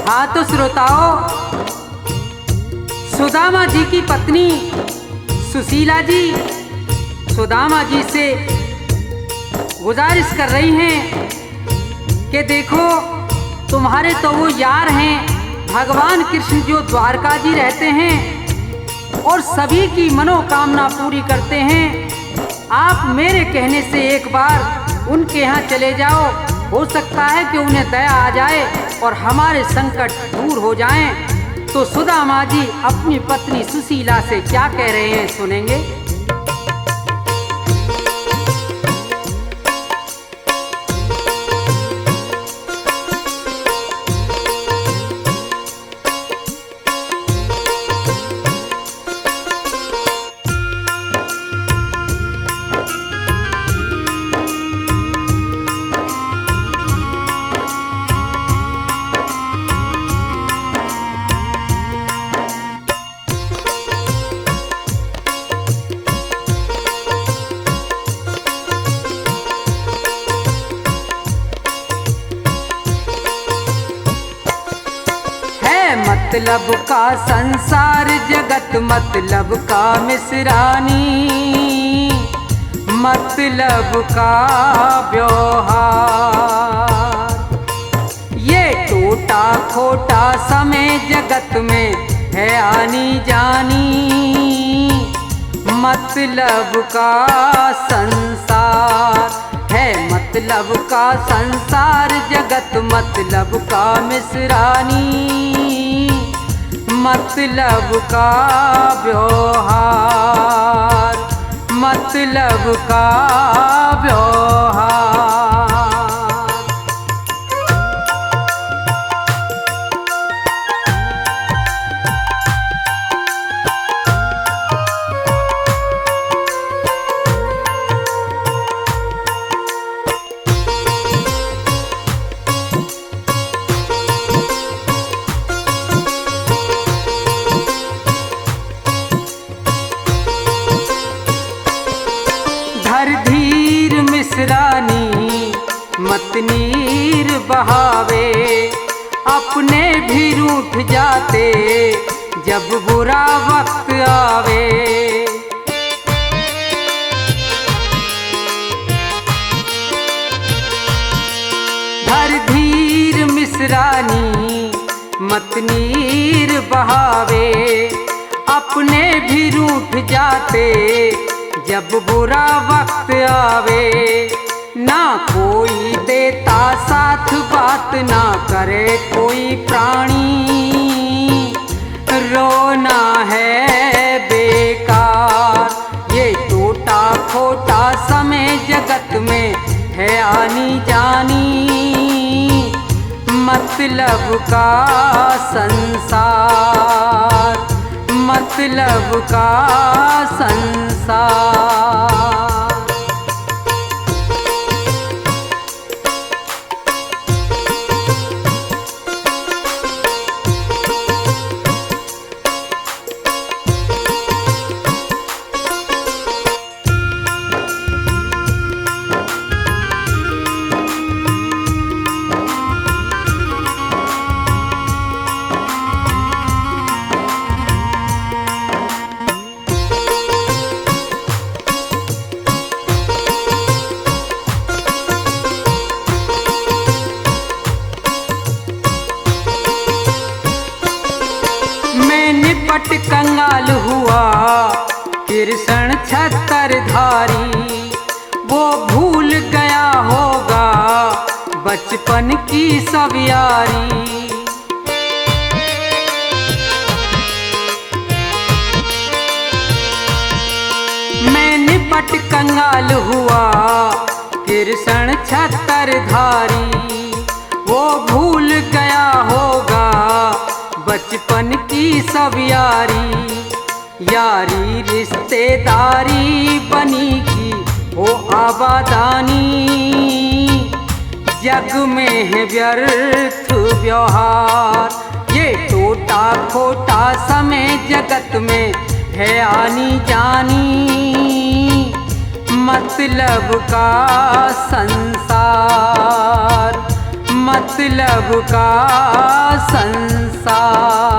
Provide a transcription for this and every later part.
हाँ तो श्रोताओं, सुदामा जी की पत्नी सुशीला जी सुदामा जी से गुजारिश कर रही हैं कि देखो, तुम्हारे तो वो यार हैं भगवान कृष्ण जो द्वारका जी रहते हैं और सभी की मनोकामना पूरी करते हैं। आप मेरे कहने से एक बार उनके यहाँ चले जाओ, हो सकता है कि उन्हें दया आ जाए और हमारे संकट दूर हो जाएं। तो सुदामा जी अपनी पत्नी सुशीला से क्या कह रहे हैं, सुनेंगे। मतलब का संसार जगत मतलब का मिसरानी, मतलब का व्यवहार, ये टूटा खोटा समय जगत में है आनी जानी, मतलब का संसार है, मतलब का संसार जगत मतलब का मिसरानी, मतलब का व्यवहार, मतलब का व्यवहार। मिसरानी मत नीर बहावे, अपने भी रूठ जाते जब बुरा वक्त आवे। धर धीर मिसरानी मत नीर बहावे, अपने भी रूठ जाते जब बुरा वक्त आवे। ना कोई देता साथ बात ना करे कोई प्राणी, रोना है बेकार ये टूटा खोटा समय जगत में है आनी जानी, मतलब का संसार, मतलब का संसार। निपट कंगाल हुआ कृष्ण छत्रधारी, वो भूल गया होगा बचपन की सब यारी। मैं निपट कंगाल हुआ कृष्ण छत्रधारी, वो भूल गया होगा बचपन की सब यारी। यारी रिश्तेदारी बनी की हो आबादानी, जग में है व्यर्थ व्यवहार ये टूटा खोटा समय जगत में है आनी जानी, मतलब का संसार, मतलब का संसार।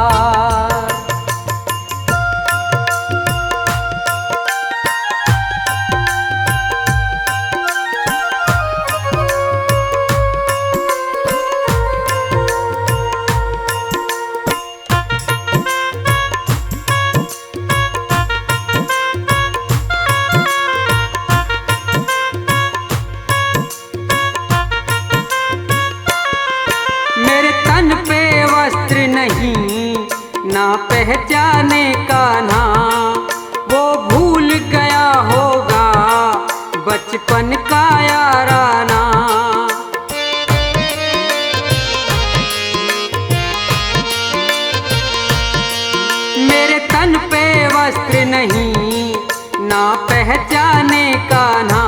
ना पहचाने का ना वो भूल गया होगा बचपन का याराना। मेरे तन पे वस्त्र नहीं ना पहचाने का ना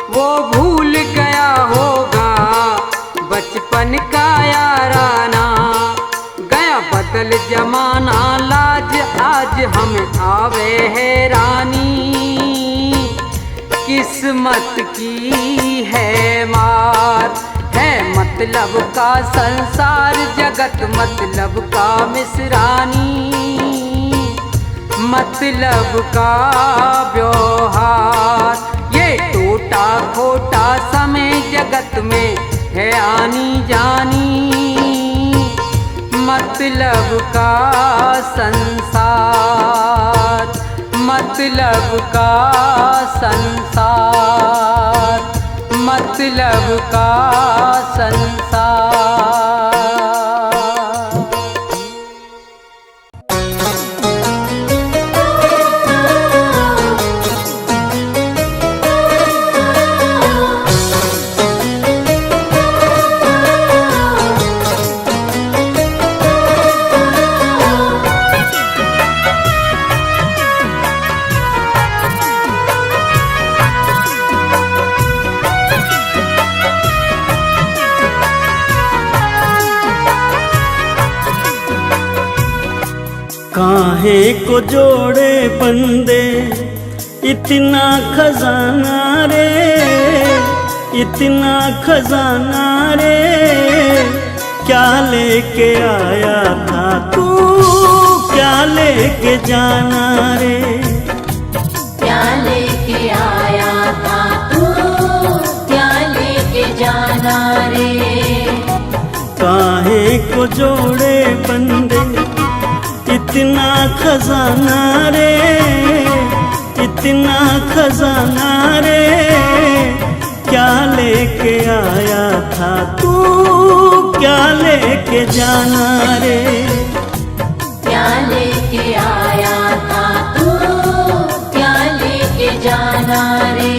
वो भूल गया होगा बचपन का याराना। बदल जमाना लाज आज हमें आवे हैरानी, किस्मत की है मार है मतलब का संसार जगत मतलब का मिसरानी। मतलब का व्यवहार ये टूटा खोटा समय जगत में है आनी जानी। मतलब का संसार मतलब का संसार मतलब का संसार। काहे को जोड़े बंदे इतना खजाना रे, इतना खजाना रे, क्या लेके आया था तू, क्या लेके जाना रे, क्या लेके आया था तू, क्या लेके जाना रे। काहे को जोड़े बंदे इतना खजाना रे, इतना खजाना रे, क्या लेके आया था तू, क्या लेके जाना रे, क्या लेके आया था तू, क्या लेके जाना रे।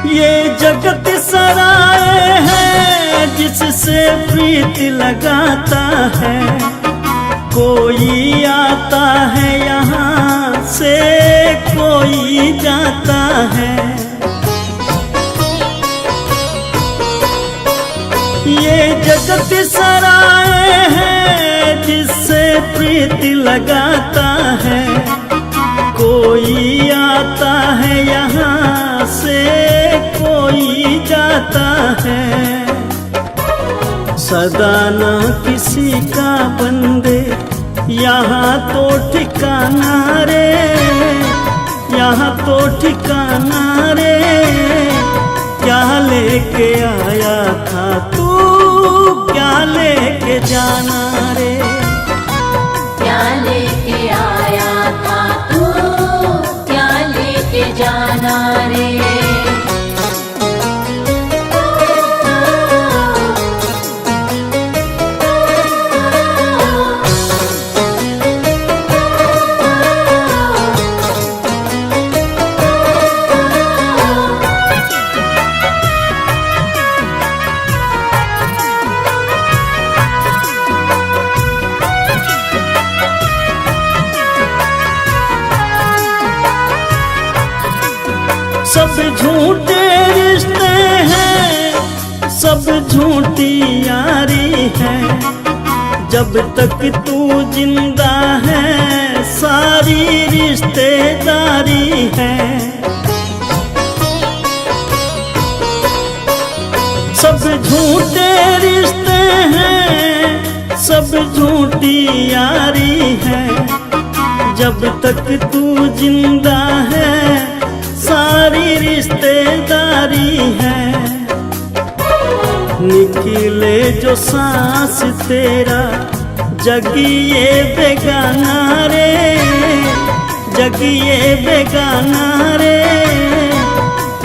ये जगत सराय है जिससे प्रीत लगाता है, कोई आता है यहाँ से कोई जाता है। ये जगत सराय है जिससे प्रीत लगाता है, कोई आता है यहाँ से कोई जाता है। सदा ना किसी का बंदे यहाँ तो ठिकाना रे, यहाँ तो ठिकाना रे, क्या लेके आया था तू, क्या लेके जाना रे, क्या लेके आया था तू, क्या लेके जाना रे। झूठे रिश्ते हैं, सब झूठी यारी है। जब तक तू जिंदा है सारी रिश्तेदारी है। सब झूठे रिश्ते हैं, सब झूठी यारी है। जब तक तू जिंदा है सारी रिश्तेदारी है। निकले जो सांस तेरा जगिए बेगाना रे, जगिए बेगाना रे।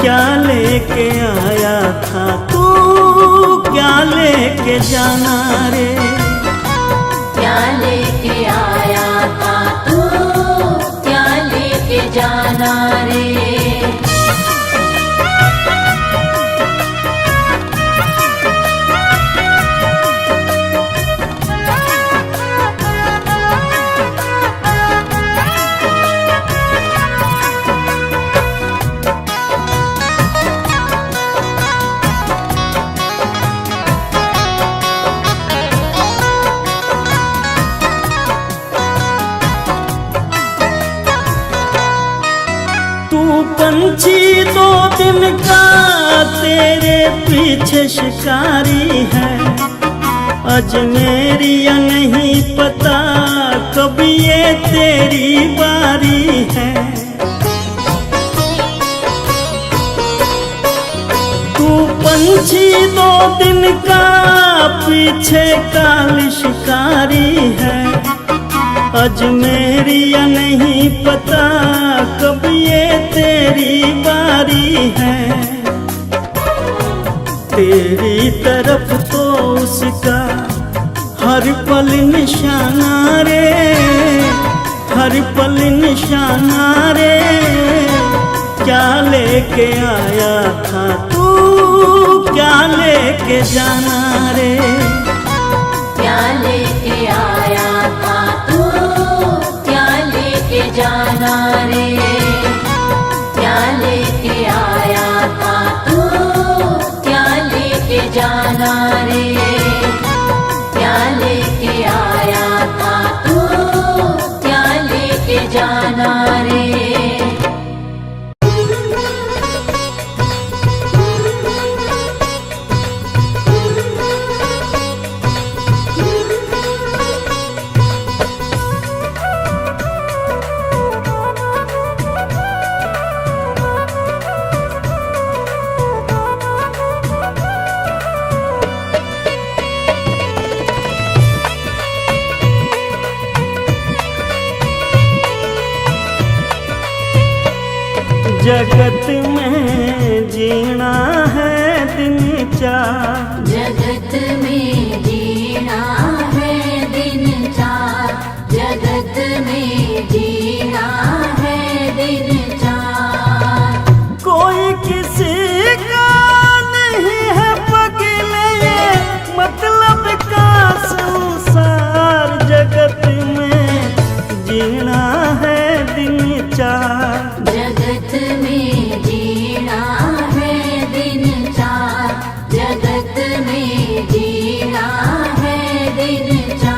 क्या लेके आया था तू, क्या लेके जाना रे। क्या लेके आया था तू, क्या लेके जाना रे। पंछी 2 दिन का तेरे पीछे शिकारी है। अजमेरिया नहीं पता कब ये तेरी बारी है। तू पंछी 2 दिन का पीछे काली शिकारी है। अजमेरिया नहीं पता कब ये तेरी बारी है। तेरी तरफ तो उसका हर पल निशाना रे, हर पल निशाना रे। क्या लेके आया था तू, क्या लेके जाना रे। क्या लेके आया था तू, क्या लेके जाना रे। क्या लेके आया था तू, क्या लेके जाना रे। क्या लेके आया था तू, क्या लेके जाना रे। जगत में जीना है दिन 4, जगत में जीना है दिन 4, जगत में जीना है दिन 4। कोई किसी का नहीं है पगले, मतलब का संसार। जगत में जीना है दिन 4, जगत में जीना है दिन 4, जगत में जीना है दिन 4।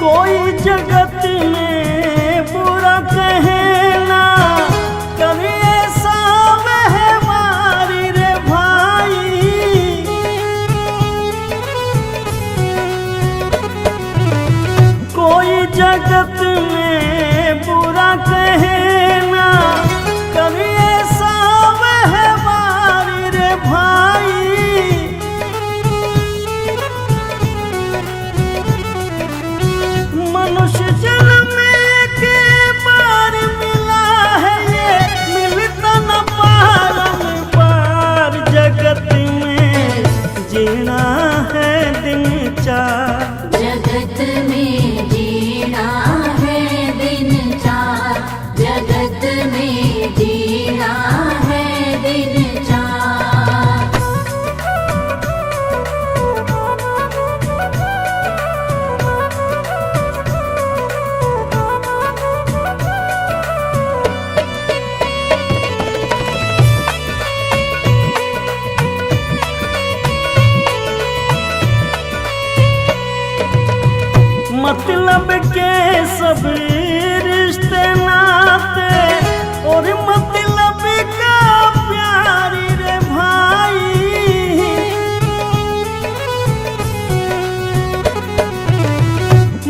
कोई जगत में बुरा कहना कभी ऐसा महमारी रे भाई। कोई जगत में बुरा कहना कभी ऐसा महमारी रे भाई। मनुष्य जन्म के बार मिला है ये, मिलता न पार। जगत में सब रिश्ते नाते और मतलब का प्यार रे भाई,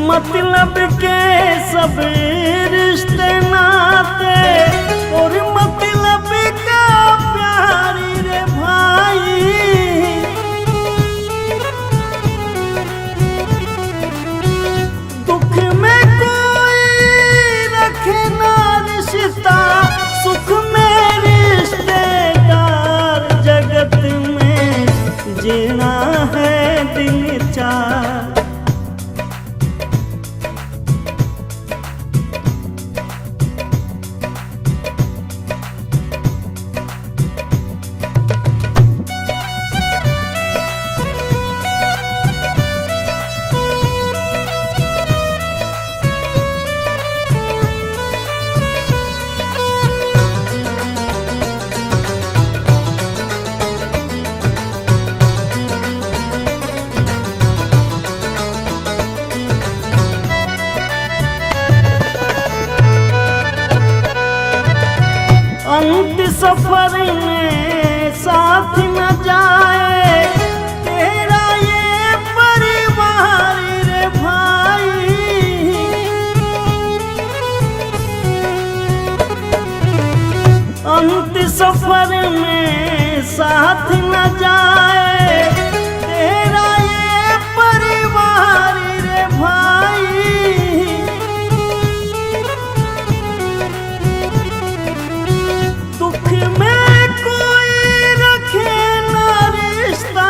मतलब के सब रिश्ते नाते और मतलब का प्यार रे भाई। दुख में कोई रखे ना रिश्ता, सुख में रिश्तेदार, जगत में जीना है दिन चार। अंत सफर में साथ न जाए तेरा ये परिवार रे भाई। अंत सफर में साथ न जाए तेरा ये परिवार रे भाई। दुख में कोई रखे ना रिश्ता,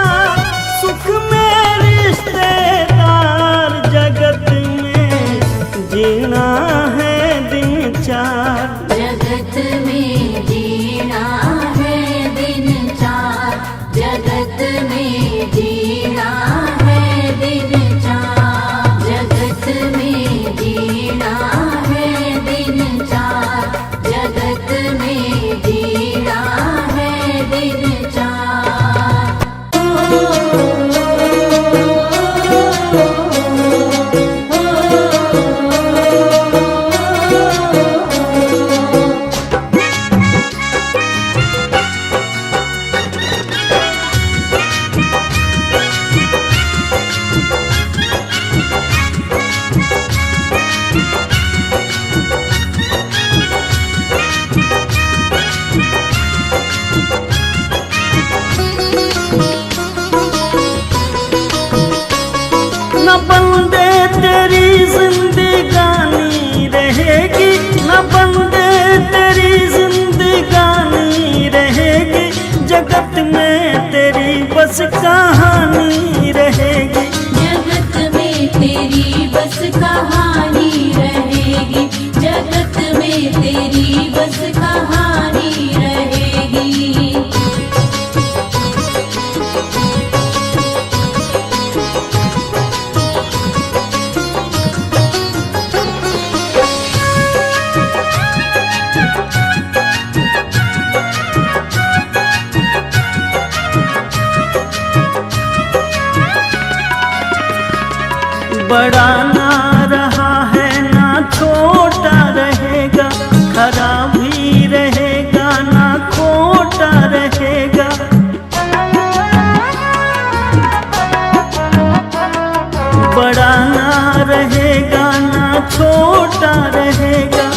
सुख में रिश्तेदार, जगत में जीना है दिन चार। जगत में जीना है दिन चार, जगत में जीना है दिन चार, जगत में जीना है दिन चार, जगत में जीना है दिन चार। न बंदे तेरी जिंदगानी रहेगी, न बंदे तेरी जिंदगानी रहेगी, जगत में तेरी बस कहानी रहेगी। जगत में तेरी बस कहानी रहेगी, जगत में तेरी बस कहानी रहेगी। बड़ा ना रहा है ना छोटा रहेगा, खरा भी रहेगा ना खोटा रहेगा। बड़ा ना रहेगा ना छोटा रहेगा,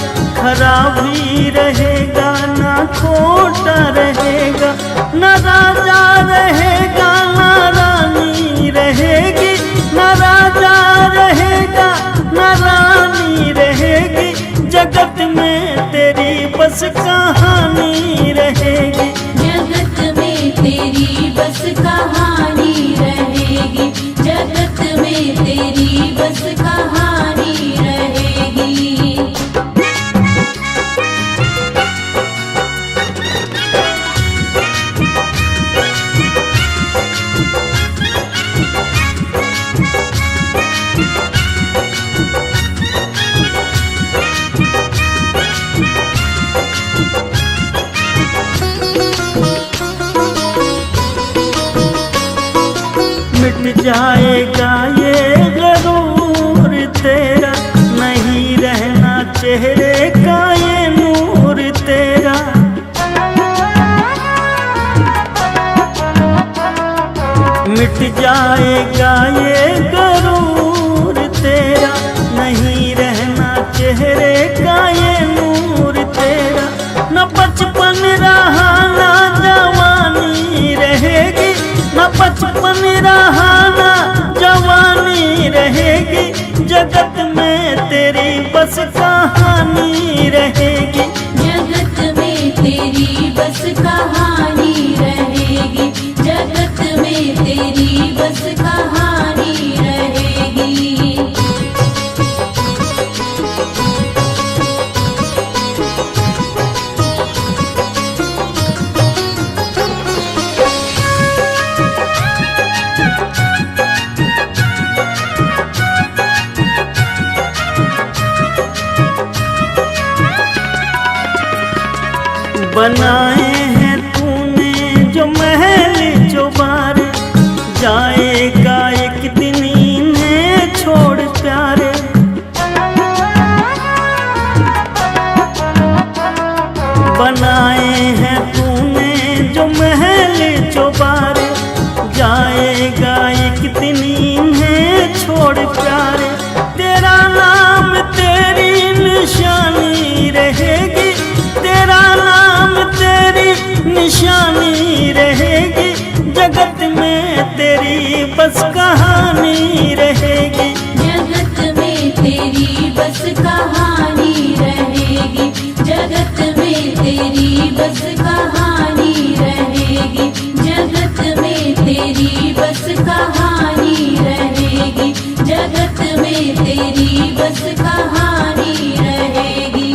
खरा भी रहेगा ना खोटा रहेगा। न राजा रहेगा ना रानी रहेगी, न राजा रहेगा न रानी रहेगी, जगत में तेरी बस कहानी रहेगी। जगत में तेरी बस कहानी रहेगी, जगत में तेरी बस कहानी रहेगी। जाएगा ये गरूर तेरा, नहीं रहना चेहरे का ये नूर तेरा। न बचपन रहा ना जवानी रहेगी, न बचपन रहा ना जवानी रहेगी, जगत में तेरी बस कहानी रहेगी। जगत में तेरी बस कहानी रहेगी, जगत में तेरी बस कहानी रहेगी। बनाए हैं तूने जो महल जो बार, जाएगा एक दिन इन्हें छोड़ प्यारे। बनाए हैं तूने जो महल जो बार, जाएगा एक दिन इन्हें छोड़ प्यारे। तेरा नाम तेरी निशानी रहेगी, तेरा नाम तेरी निशानी रहेगी, जगत में तेरी बस कहानी रहेगी। जगत में तेरी बस कहानी रहेगी, जगत में तेरी बस कहानी रहेगी, जगत में तेरी बस कहानी रहेगी, जगत में तेरी बस कहानी रहेगी।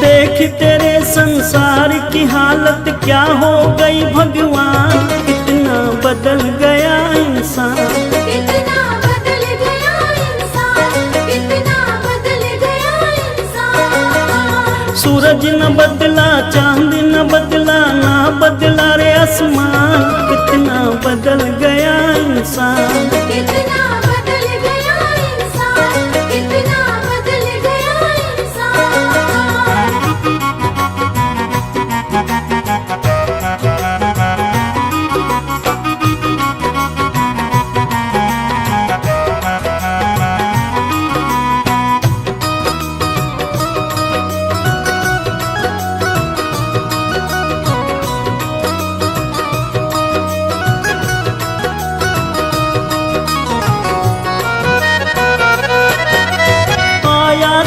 देख तेरे संसार की हालत क्या हो गई भगवान, कितना बदल गया इंसान। कितना बदल गया इंसान, कितना बदल गया इंसान। सूरज न बदला, चांद न बदला, ना बदला रे आसमान, कितना बदल गया इंसान। कितना बदल गया इंसान, कितना बदल गया इंसान।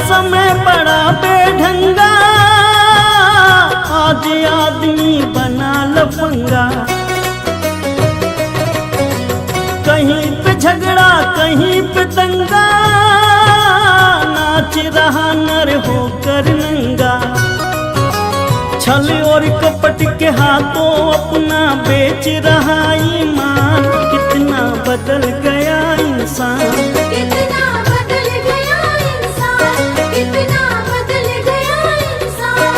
समय बड़ा बेढंगा, आज आदमी बना लफंगा। कहीं पे झगड़ा कहीं पे दंगा, नाच रहा नर होकर नंगा। छल और कपट के हाथों अपना बेच रहा ईमान, कितना बदल गया इंसान। कितना बदल गया इंसान, कितना बदल गया इंसान।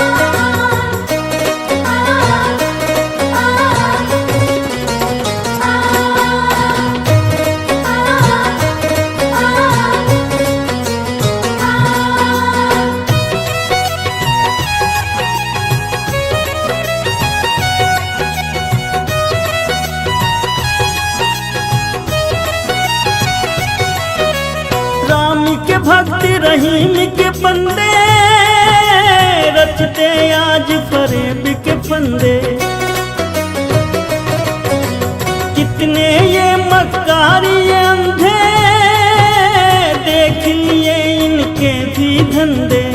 राम के भक्त रहीम के बंदे, रचते आज फरेब के फंदे। कितने ये मक्कारी ये अंधे, देख लिए इनके भी धंधे।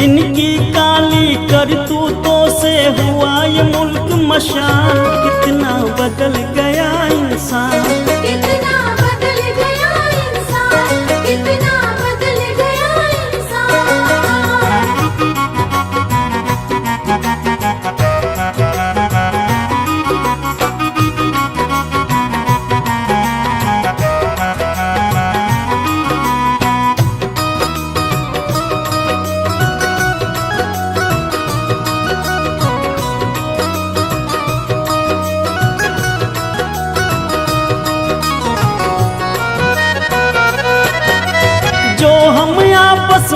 इनकी काली करतूतों से हुआ ये मुल्क मशान, कितना बदल गया इंसान। कितना बदल गया इंसान, कितना बदल गया इंसान।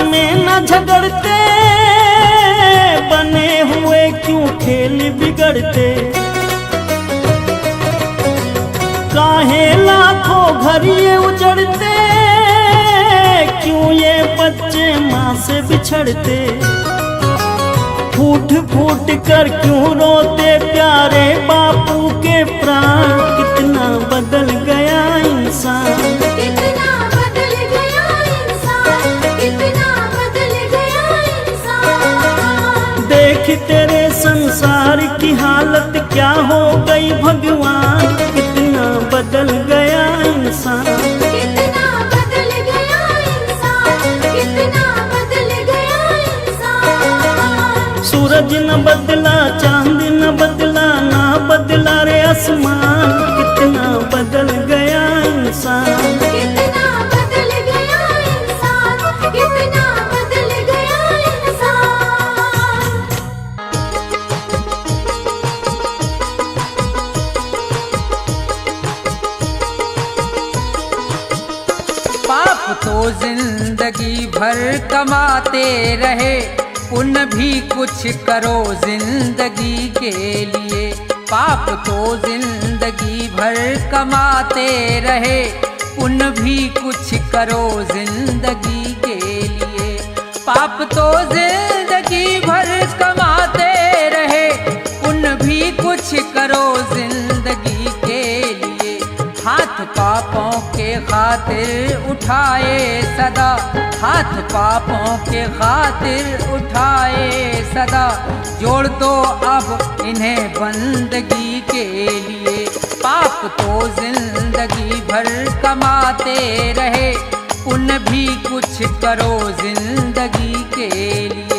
में न झगड़ते, बने हुए क्यों खेल बिगड़ते। काहे लाखों घर ये उजड़ते, क्यों ये बच्चे माँ से बिछड़ते। फूट फूट कर क्यों रोते प्यारे बापू के प्राण। कितना बदल गया इंसान, कितना बदल गया इंसान, कितना बदल गया इंसान। देख तेरे संसार की हालत क्या हो गई भगवान। कितना बदल गया इंसान, कितना बदल गया इंसान, कितना बदल गया इंसान। सूरज न बदला, चांद न बदला, ना बदला रे आसमान। कितना बदल गया इंसान, कितना बदल गया इंसान, कितना बदल गया इंसान। पाप तो जिंदगी भर कमाते रहे, पुण्य भी कुछ करो जिंदगी के लिए। पाप तो जिंदगी भर कमाते रहे, पुण्य भी कुछ करो जिंदगी के लिए। पाप तो जिंदगी भर कमाते रहे, पुण्य भी कुछ करो जिंदगी के लिए। हाथ पापों के खातिर उठाए सदा, हाथ पापों के खातिर उठाए सदा। जोड़ दो अब इन्हें बंदगी के लिए। पाप तो जिंदगी भर कमाते रहे, पुण्य भी कुछ करो जिंदगी के लिए।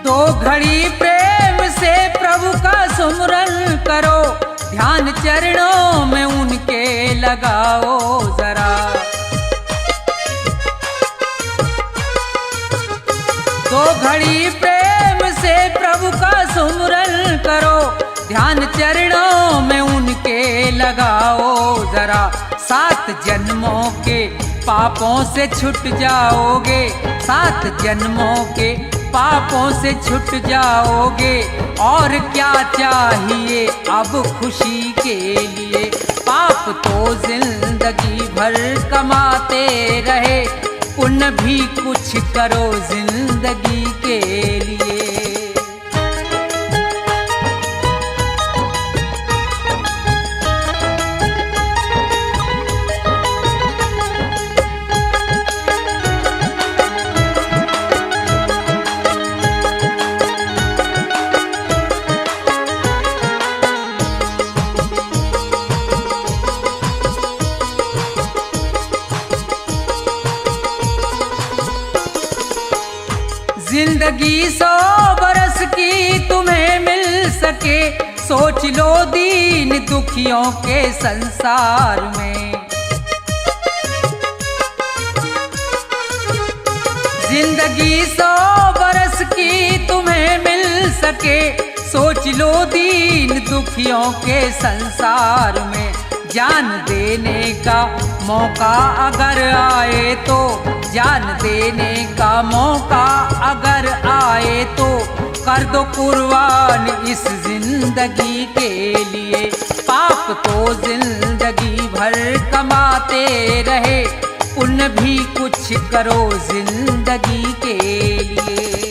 दो घड़ी प्रेम से प्रभु का सुमरन करो, ध्यान चरणों में उनके लगाओ जरा। दो घड़ी प्रेम से प्रभु का सुमरन करो, ध्यान चरणों में उनके लगाओ जरा। 7 जन्मों के पापों से छूट जाओगे, 7 जन्मों के पापों से छूट जाओगे। और क्या चाहिए अब खुशी के लिए। पाप तो जिंदगी भर कमाते रहे, पुण्य भी कुछ करो जिंदगी के लिए। जिंदगी 100 बरस की तुम्हें मिल सके, सोच लो दीन दुखियों के संसार में। जिंदगी 100 बरस की तुम्हें मिल सके, सोच लो दीन दुखियों के संसार में। जान देने का मौका अगर आए तो, जान देने का मौका अगर आए तो, कर दो कुर्बान इस जिंदगी के लिए। पाप तो जिंदगी भर कमाते रहे, पुण्य भी कुछ करो जिंदगी के लिए।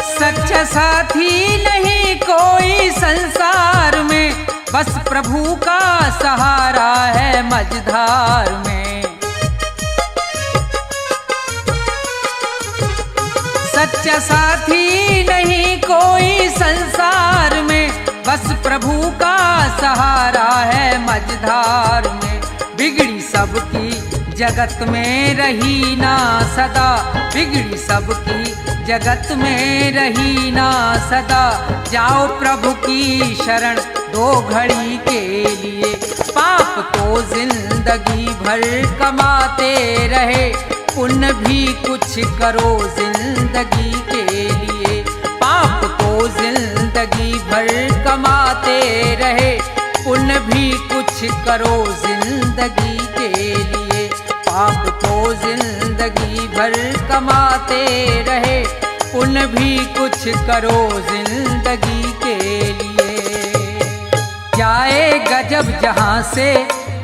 सच्चा साथी नहीं कोई संसार में, बस प्रभु का सहारा है मझधार में। सच्चा साथी नहीं कोई संसार में, बस प्रभु का सहारा है मझधार में। बिगड़ी सबकी जगत में रही ना सदा, बिगड़ी सबकी जगत में रही ना सदा। जाओ प्रभु की शरण दो घड़ी के लिए, पाप तो जिंदगी भर कमाते रहे, पुण्य भी कुछ करो जिंदगी के लिए। पाप तो जिंदगी भर कमाते रहे, पुण्य भी कुछ करो जिंदगी के लिए। पाप तो जिंदगी भर कमाते रहे, पुण्य भी कुछ करो जिंदगी के लिए। जाएगा जब जहाँ से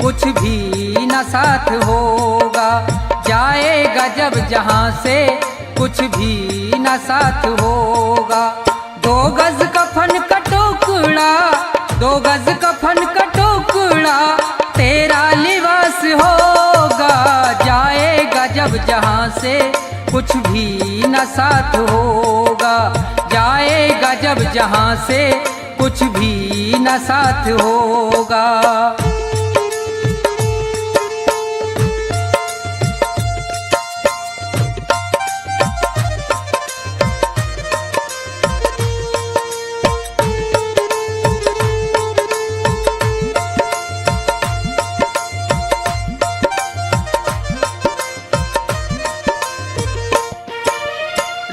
कुछ भी न साथ होगा, जाएगा जब जहाँ से कुछ भी न साथ होगा। दो गज कफन का टुकड़ा, दो गज कफन का टुकड़ा तेरा लिबास होगा। जाएगा जब जहाँ से कुछ भी न साथ होगा, जाएगा जब जहाँ से कुछ भी न साथ होगा।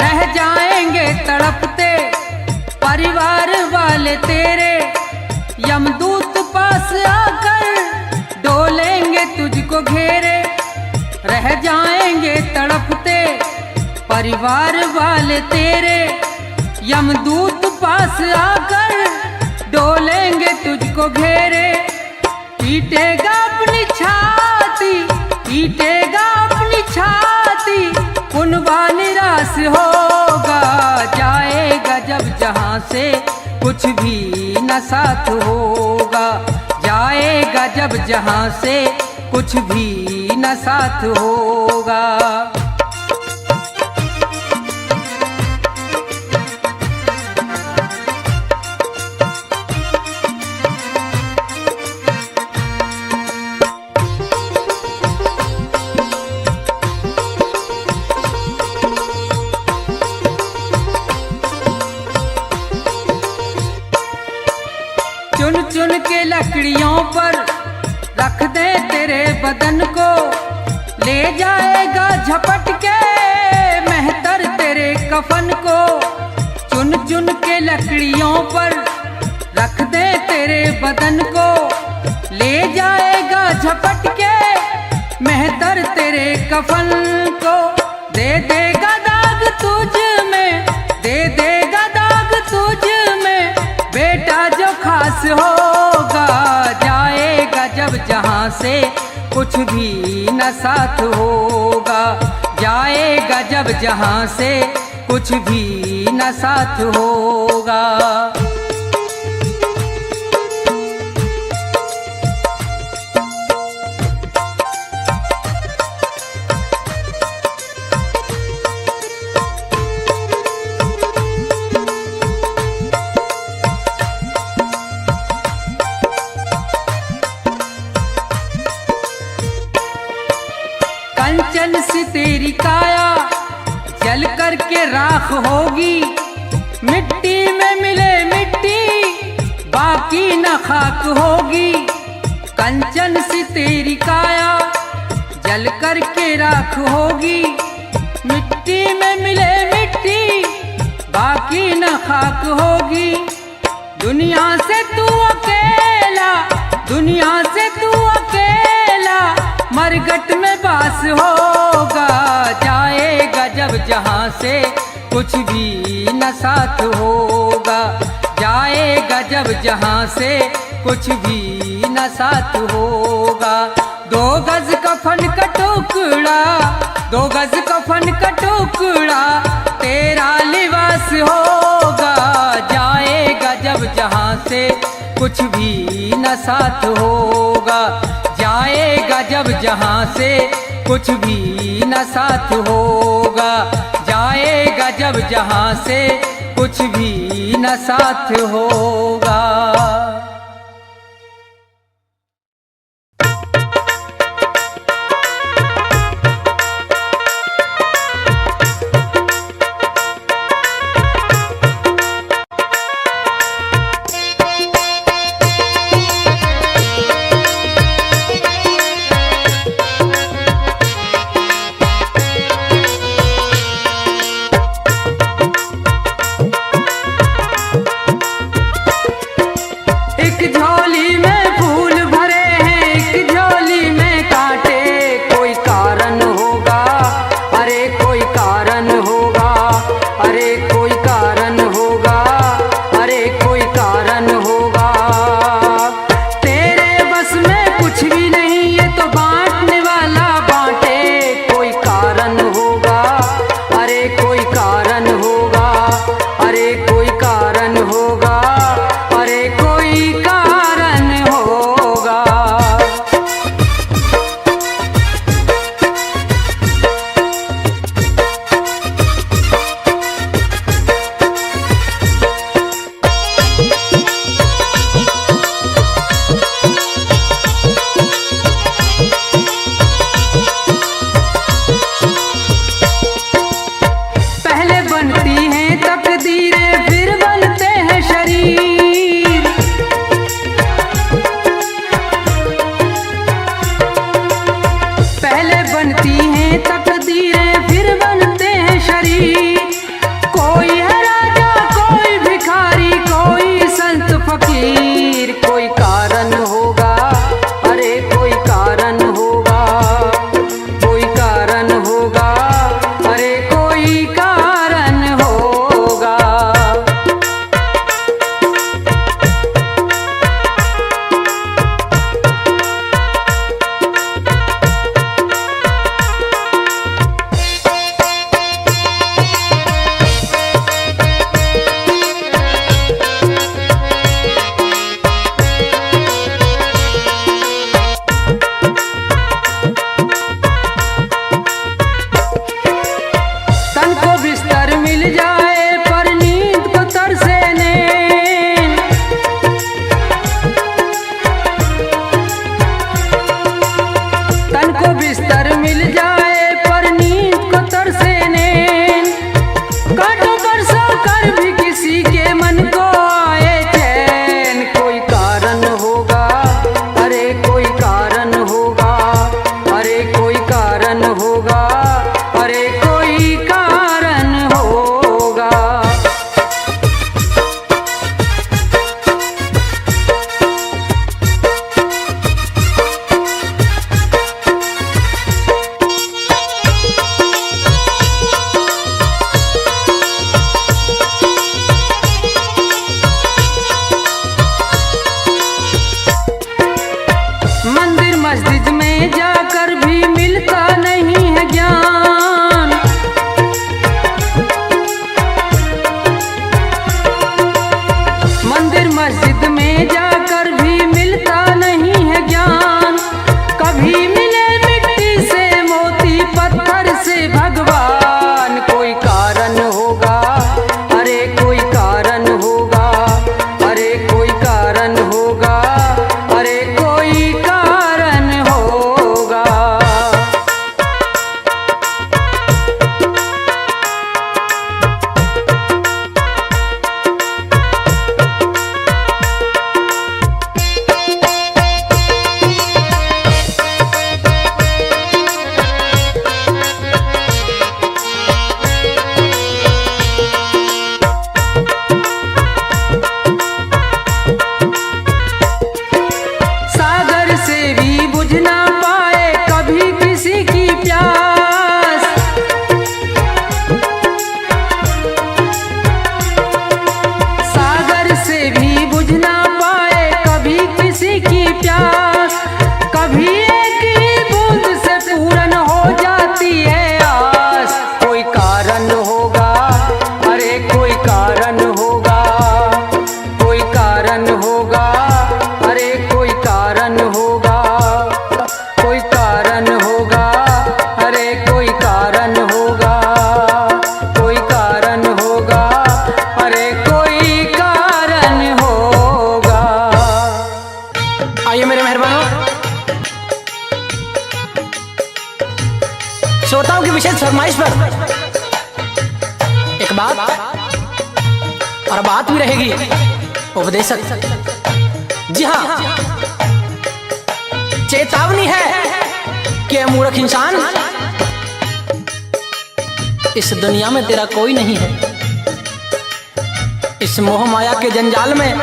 रह जाएंगे तड़पते परिवार वाले तेरे, यमदूत पास आकर डोलेंगे तुझको घेरे। रह जाएंगे तड़पते परिवार वाले तेरे, यमदूत पास आकर डोलेंगे तुझको घेरे। पीटेगा अपनी छाती, पीटेगा अपनी छाती, पुनवा निराश होगा। जाएगा जब जहाँ से कुछ भी न साथ होगा, जाएगा जब जहाँ से कुछ भी न साथ होगा। चुन चुन के लकड़ियों पर रख दे तेरे बदन को, ले जाएगा झपट के मेहतर तेरे कफन को। चुन चुन के लकड़ियों पर रख दे तेरे बदन को, ले जाएगा झपट के मेहतर तेरे कफन को। दे देगा दाग तुझ में, दे देगा दाग तुझ में, बेटा जो खास होगा। जाएगा जब जहाँ से कुछ भी न साथ होगा, जाएगा जब जहाँ से कुछ भी न साथ होगा। कंचन सी तेरी काया जल करके राख होगी, मिट्टी में मिले मिट्टी बाकी न खाक होगी। कंचन सी तेरी काया जल करके राख होगी, मिट्टी में मिले मिट्टी बाकी न खाक होगी। दुनिया से तू अकेला, दुनिया से तू अकेला मरघट में बास होगा। जाएगा जब जहाँ से कुछ भी न साथ होगा, जाएगा जब जहाँ से कुछ भी न साथ होगा। दो गज कफन का टुकड़ा, दो गज कफन का टुकड़ा तेरा लिबास होगा। जाएगा से कुछ भी न साथ होगा। जाएगा जब जहाँ से कुछ भी न साथ होगा। जाएगा जब जहाँ से कुछ भी न साथ होगा। श्रोताओं की विशेष फरमाइश पर एक बात और बात भी रहेगी उपदेशक। जी हाँ, चेतावनी है कि मूर्ख इंसान, इस दुनिया में तेरा कोई नहीं है। इस मोह माया के जंजाल में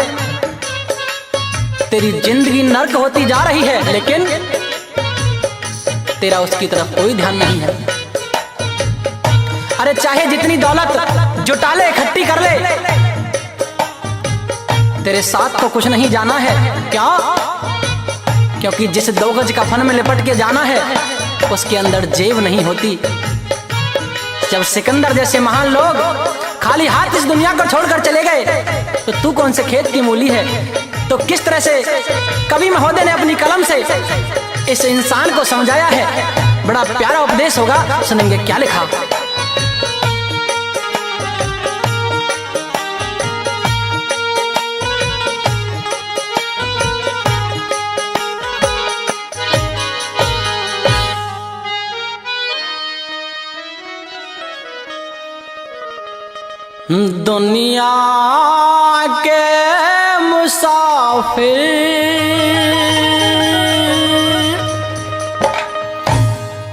तेरी जिंदगी नर्क होती जा रही है, लेकिन तेरा उसकी तरफ कोई ध्यान नहीं है। अरे चाहे जितनी दौलत जुटा ले, इकट्ठी कर ले, तेरे साथ तो कुछ नहीं जाना है। क्या? क्योंकि जिस 2 गज का फन में लिपट के जाना है, उसके अंदर जेब नहीं होती। जब सिकंदर जैसे महान लोग खाली हाथ इस दुनिया को छोड़कर चले गए, तो तू कौन से खेत की मूली है? तो किस तरह से कवि महोदय ने अपनी कलम से इस इंसान को समझाया है। बड़ा प्यारा उपदेश होगा, सुनेंगे क्या लिखा। दुनिया के मुसाफिर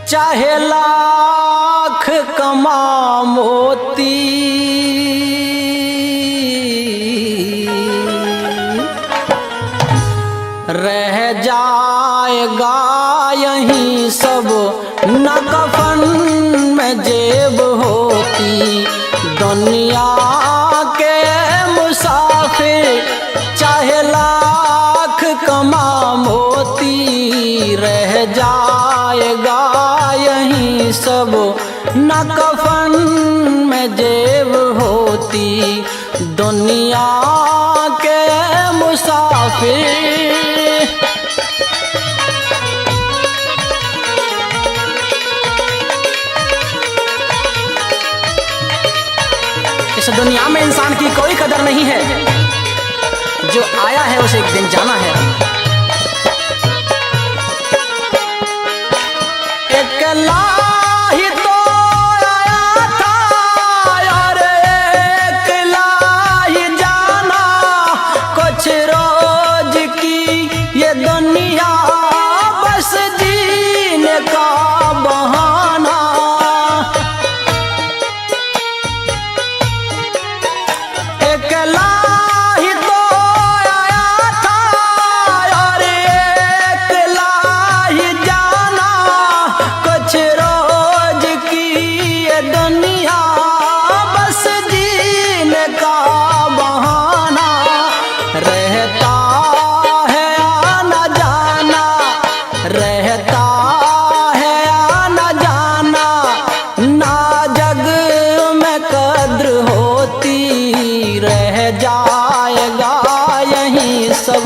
चाहे लाख कमा मोती, रह जाएगा यहीं सब न कफन में जेब होती। दुनिया के मुसाफिर चाहे लाख कमा मोती, रह जाएगा यहीं सब न कफन में जेब होती। दुनिया के मुसाफिर। इस दुनिया में इंसान की कोई कदर नहीं है, जो आया है उसे एक दिन जाना है। अकेला ही तो आया था और अकेला ही जाना, कुछ रोज की ये दुनिया बस जीने का बहाना। अकेला ही तो आया था और अकेला ही जाना, कुछ रोज की ये दुनिया बस जीने का बहाना। रहता है आना जाना, रहता है आना जाना, ना जग में कद्र होती। रह जाएगा यहीं सब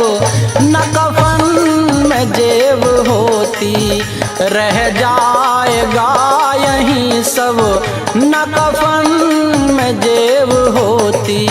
न कफन में जेब होती। रह जाएगा यहीं सब न कफन में जेब होती।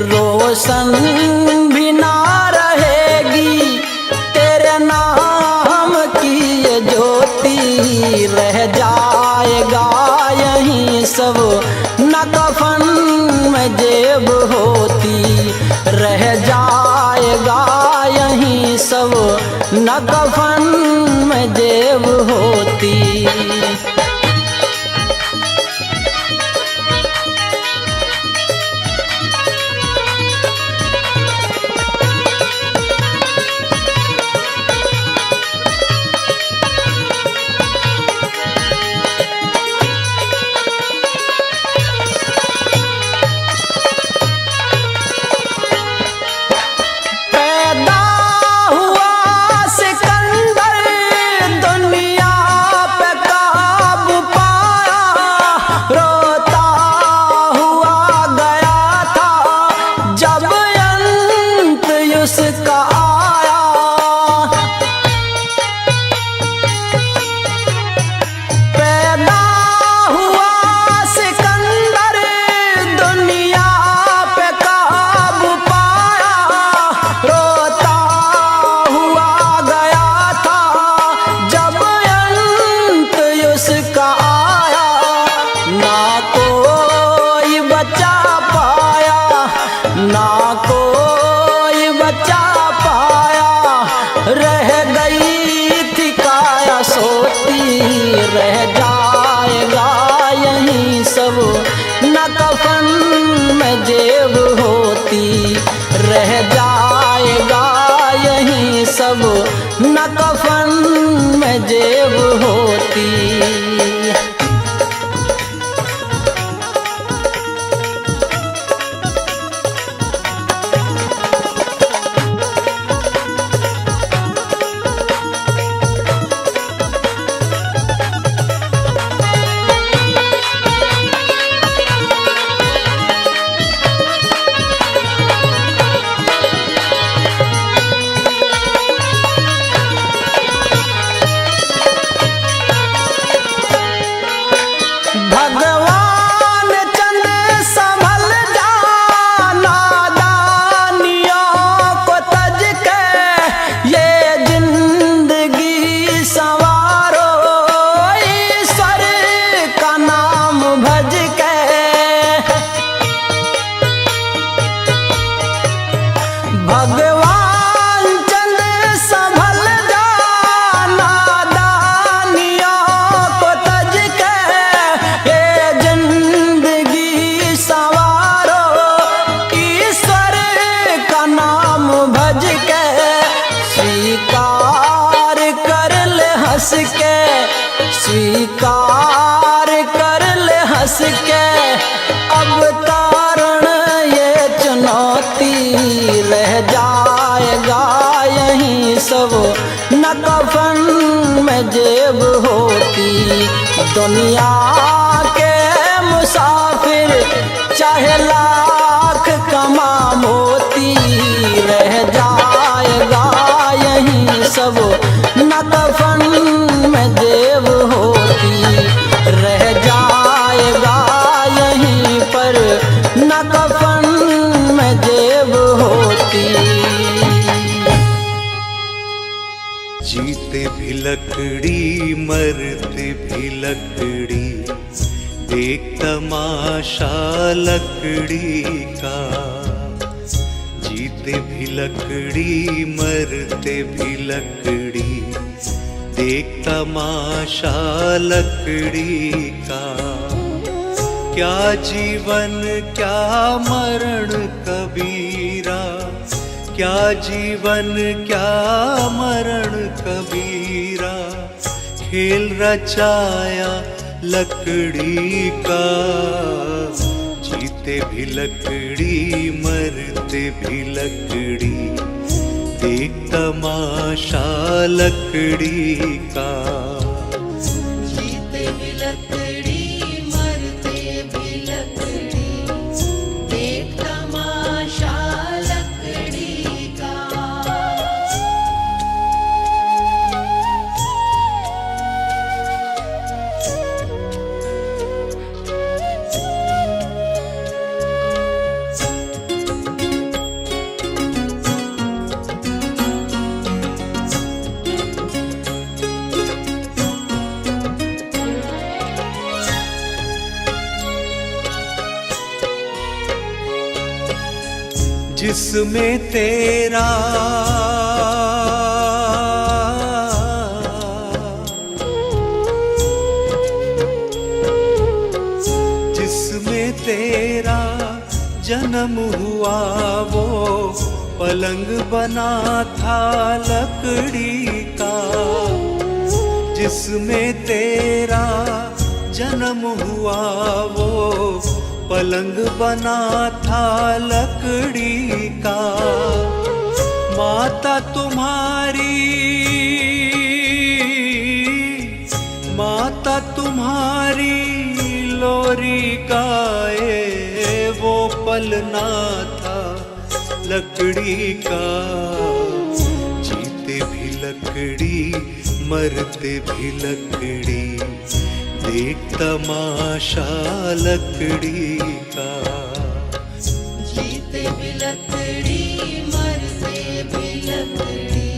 रोशन भी ना रहेगी, तेरे नाम की ये ज्योति रह जाएगा यहीं सब न कफन में जेब होती, रह जाएगा यहीं सब न कफन में जेब होती। रह जाएगा यहीं सब न कफन में जेब होती। स्वीकार कर ले हंस के अब तारण ये चुनौती, रह जाएगा यहीं सब न कफन में जेब होती। दुनिया के मुसाफिर चाहे लाख कमा मोती, रह जाएगा यहीं सब न कफन में जेब होती, रह जाएगा यहीं पर न कफन में जेब होती। जीते भी लकड़ी मरते भी लकड़ी, देख तमाशा लकड़ी का। जीते भी लकड़ी मरते भी लकड़ी, देख तमाशा लकड़ी का। क्या जीवन क्या मरण कबीरा, क्या जीवन क्या मरण कबीरा। खेल रचाया लकड़ी का, जीते भी लकड़ी मरते भी लकड़ी, देख तमाशा लकड़ी का। जीते भी लकड़ी मरते भी लकड़ी, देख तमाशा लकड़ी का। जिसमें तेरा जिसमें तेरा जन्म हुआ वो पलंग बना था लकड़ी का। जिसमें तेरा जन्म हुआ वो पलंग बना था लकड़ी का। माता तुम्हारी लोरी गाए वो पलना था लकड़ी का। जीते भी लकड़ी मरते भी लकड़ी, देख तमाशा लकड़ी का। जीते भी लकड़ी मरते भी लकड़ी,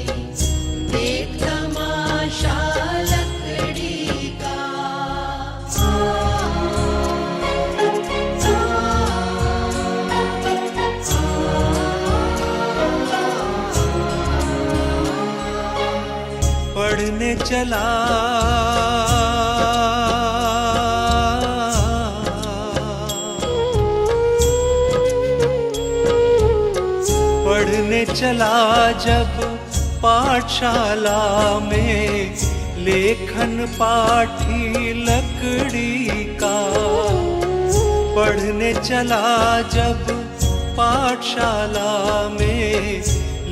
देख तमाशा लकड़ी का। पढ़ने चला पढ़ने चला जब पाठशाला में, लेखन पाठी लकड़ी का। पढ़ने चला जब पाठशाला में,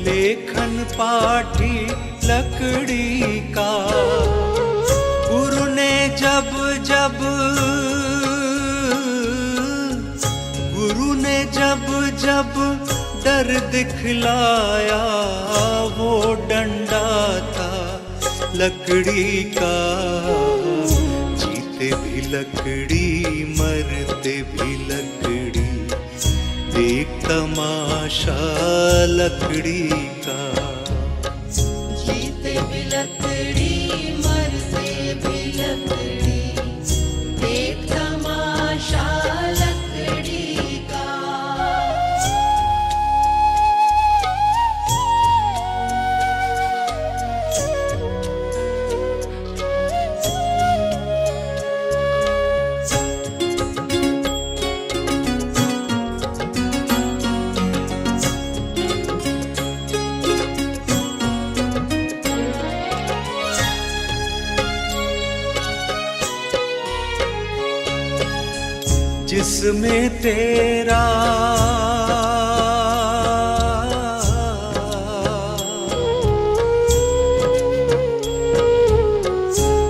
लेखन पाठी लकड़ी का। गुरु ने जब डर दिखलाया वो डंडा था लकड़ी का। जीते भी लकड़ी मरते भी लकड़ी, देख तमाशा लकड़ी का। जीते भी लकड़ी मरते भी लकड़ी, देख तमाशा लकड़ी का। जिसमें तेरा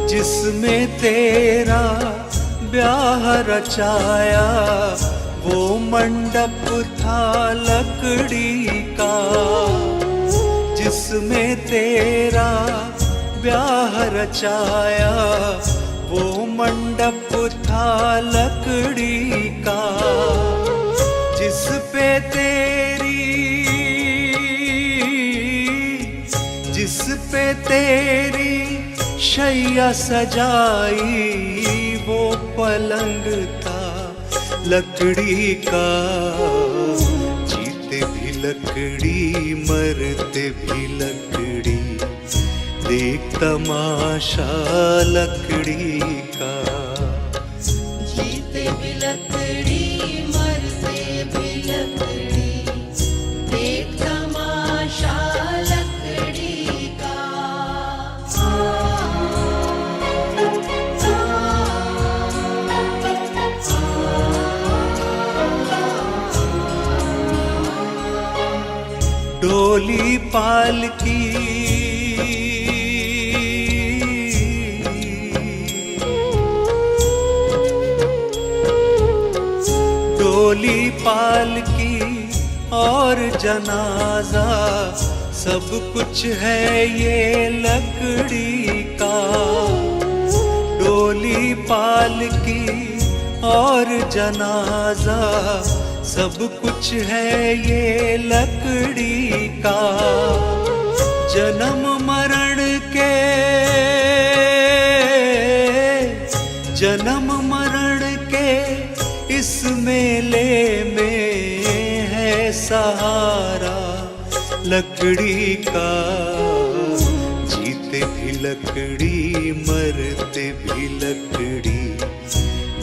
जिसमें तेरा ब्याह रचाया वो मंडप था लकड़ी का। जिसमें तेरा ब्याह रचाया वो मंडप था लकड़ी का। जिस पे तेरी शैया सजाई वो पलंग था लकड़ी का। जीते भी लकड़ी मरते भी लकड़ी, देख तमाशा लकड़ी का। जीते भी लकड़ी मरते भी लकड़ी, देख तमाशा लकड़ी का। डोली पालकी डोली पालकी और जनाजा सब कुछ है ये लकड़ी का। डोली पालकी और जनाजा सब कुछ है ये लकड़ी का। जन्म मरण के इस मेले में है सहारा लकड़ी का। जीते भी लकड़ी मरते भी लकड़ी,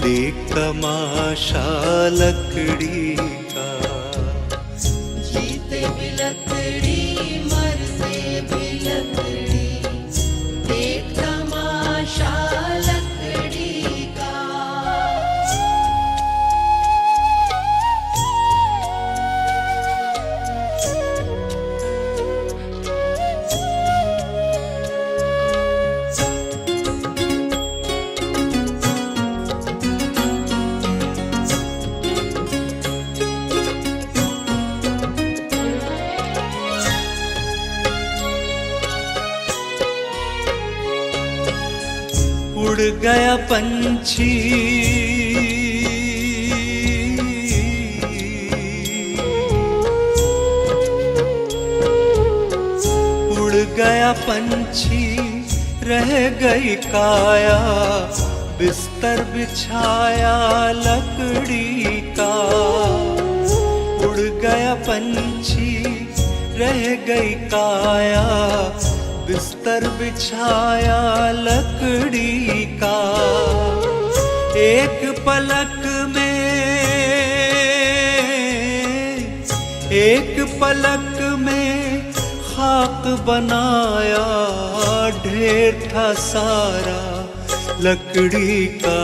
देख तमाशा लकड़ी का। जीते भी लकड़ी मरते भी लकड़ी, देख तमाशा लकड़ी का। उड़ गया पंछी उड़ गया पंछी, रह गई काया बिस्तर बिछाया लकड़ी का। उड़ गया पंछी, रह गई काया बिस्तर बिछाया लकड़ी का। एक पलक में खाक बनाया ढेर था सारा लकड़ी का।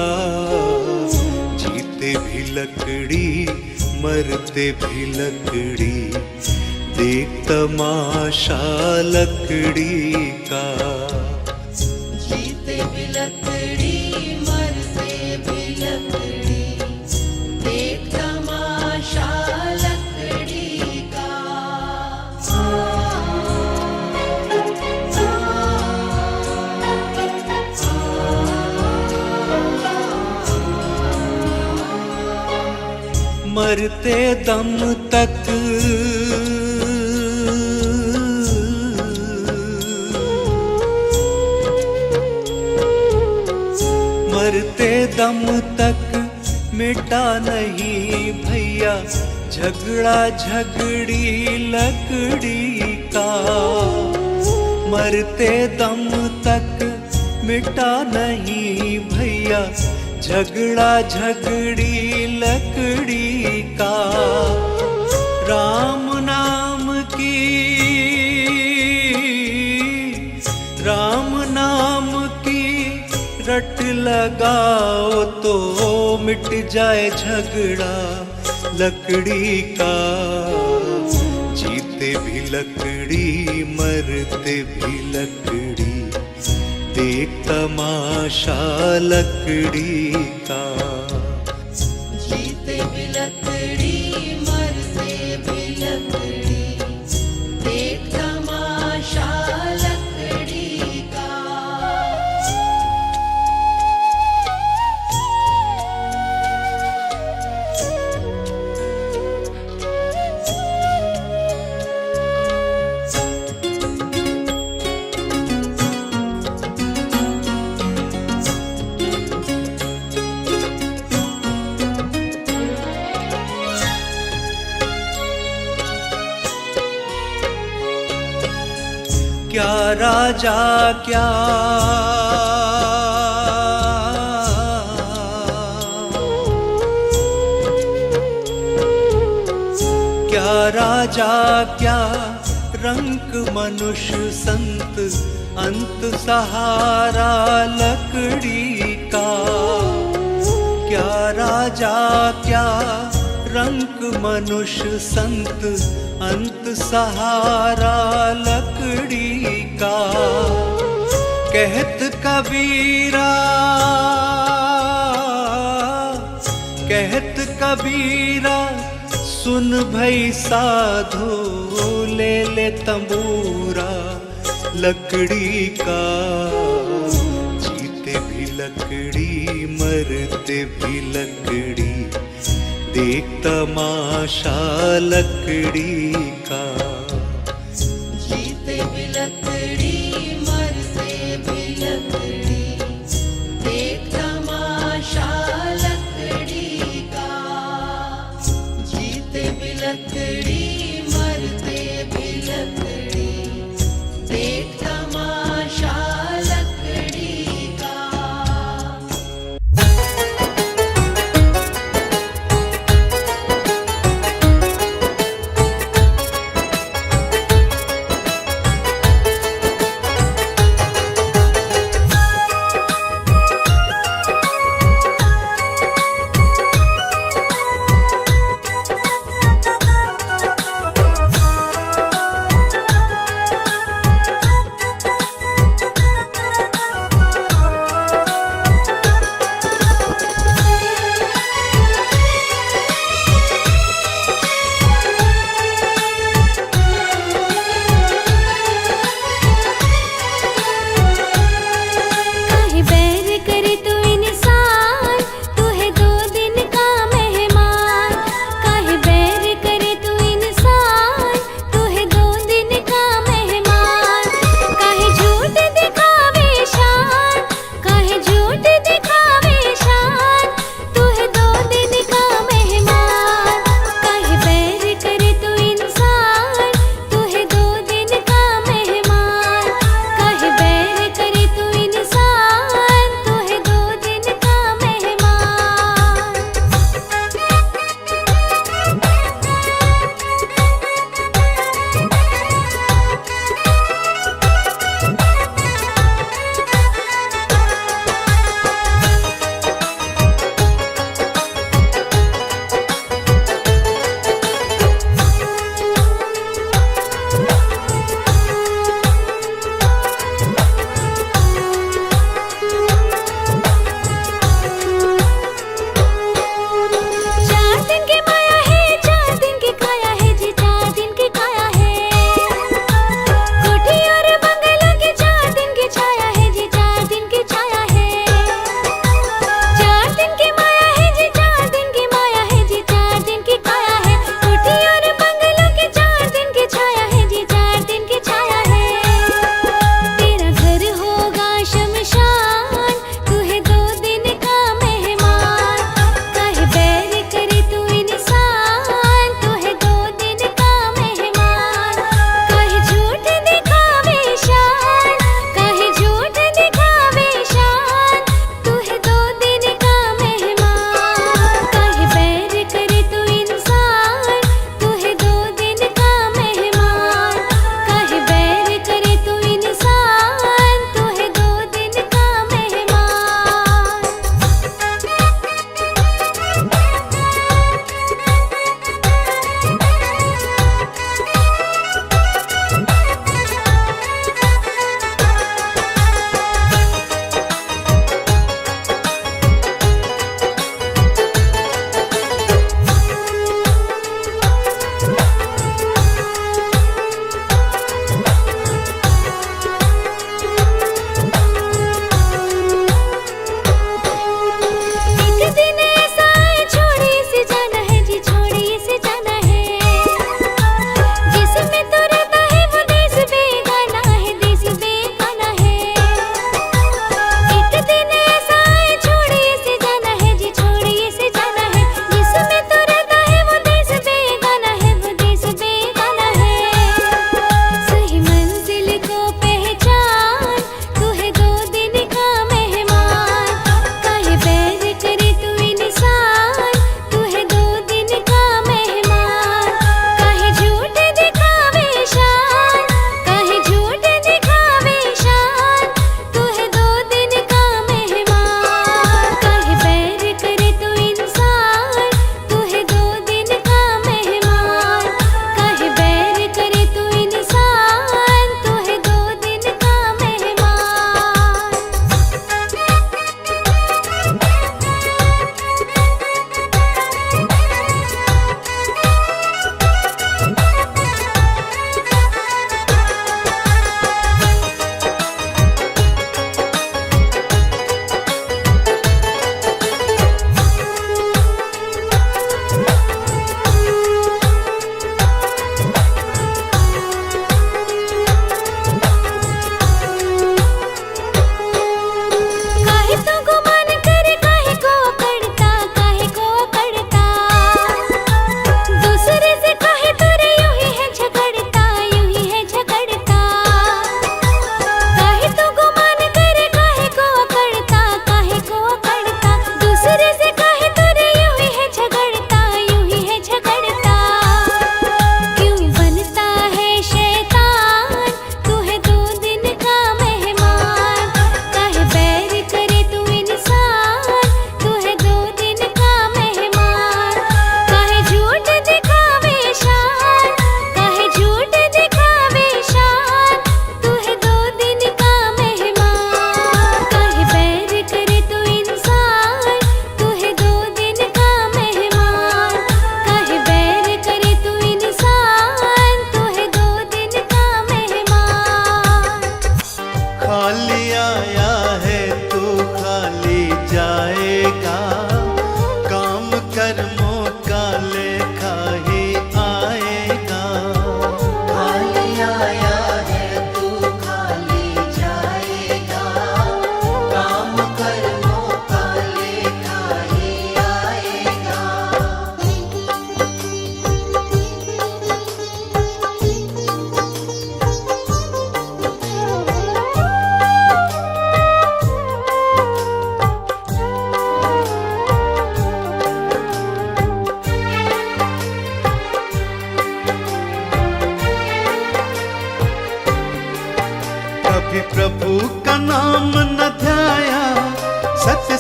जीते भी लकड़ी मरते भी लकड़ी, देख तमाशा लकड़ी का। जीते भी लकड़ी मरते भी लकड़ी, देख तमाशा लकड़ी का। मरते दम तक मरते दम तक मिटा नहीं भैया झगड़ा झगड़ी लकड़ी का। मरते दम तक मिटा नहीं भैया झगड़ा झगड़ी लकड़ी का। राम नाम की रट लगाओ तो मिट जाए झगड़ा लकड़ी का। जीते भी लकड़ी मरते भी लकड़ी, देख तमाशा लकड़ी का। जीते भी लकड़ी मरते भी लकड़ी, देख तमाशा लकड़ी का। क्या राजा क्या राजा क्या रंग मनुष्य संत, अंत सहारा लकड़ी का। क्या राजा क्या रंक मनुष्य संत, अंत सहारा लकड़ी का। कहत कबीरा सुन भई साधो, ले ले तंबूरा लकड़ी का। जीते भी लकड़ी मरते भी लकड़ी, देख तमाशा लकड़ी का। जीते भी लकड़ी मरते भी लकड़ी, देख तमाशा लकड़ी का। जीते भी लकड़ी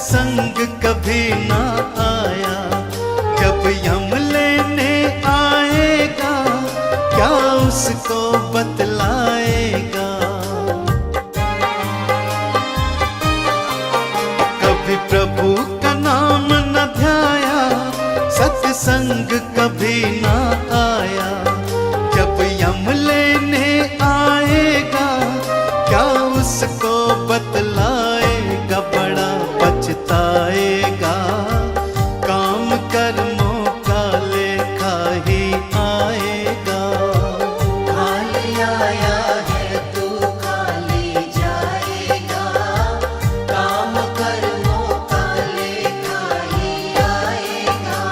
सत्संग कभी ना आया, जब यम लेने आएगा क्या उसको बतलाएगा। कभी प्रभु का नाम न ध्याया, सत्संग कभी ना आया, जब यम लेने आएगा क्या उसको बतलाएगा। बड़ा पछताएगा, काम कर्मों का लेखा ही आएगा। खाली आया है तू खाली जाएगा, काम कर्मों का लेखा ही आएगा।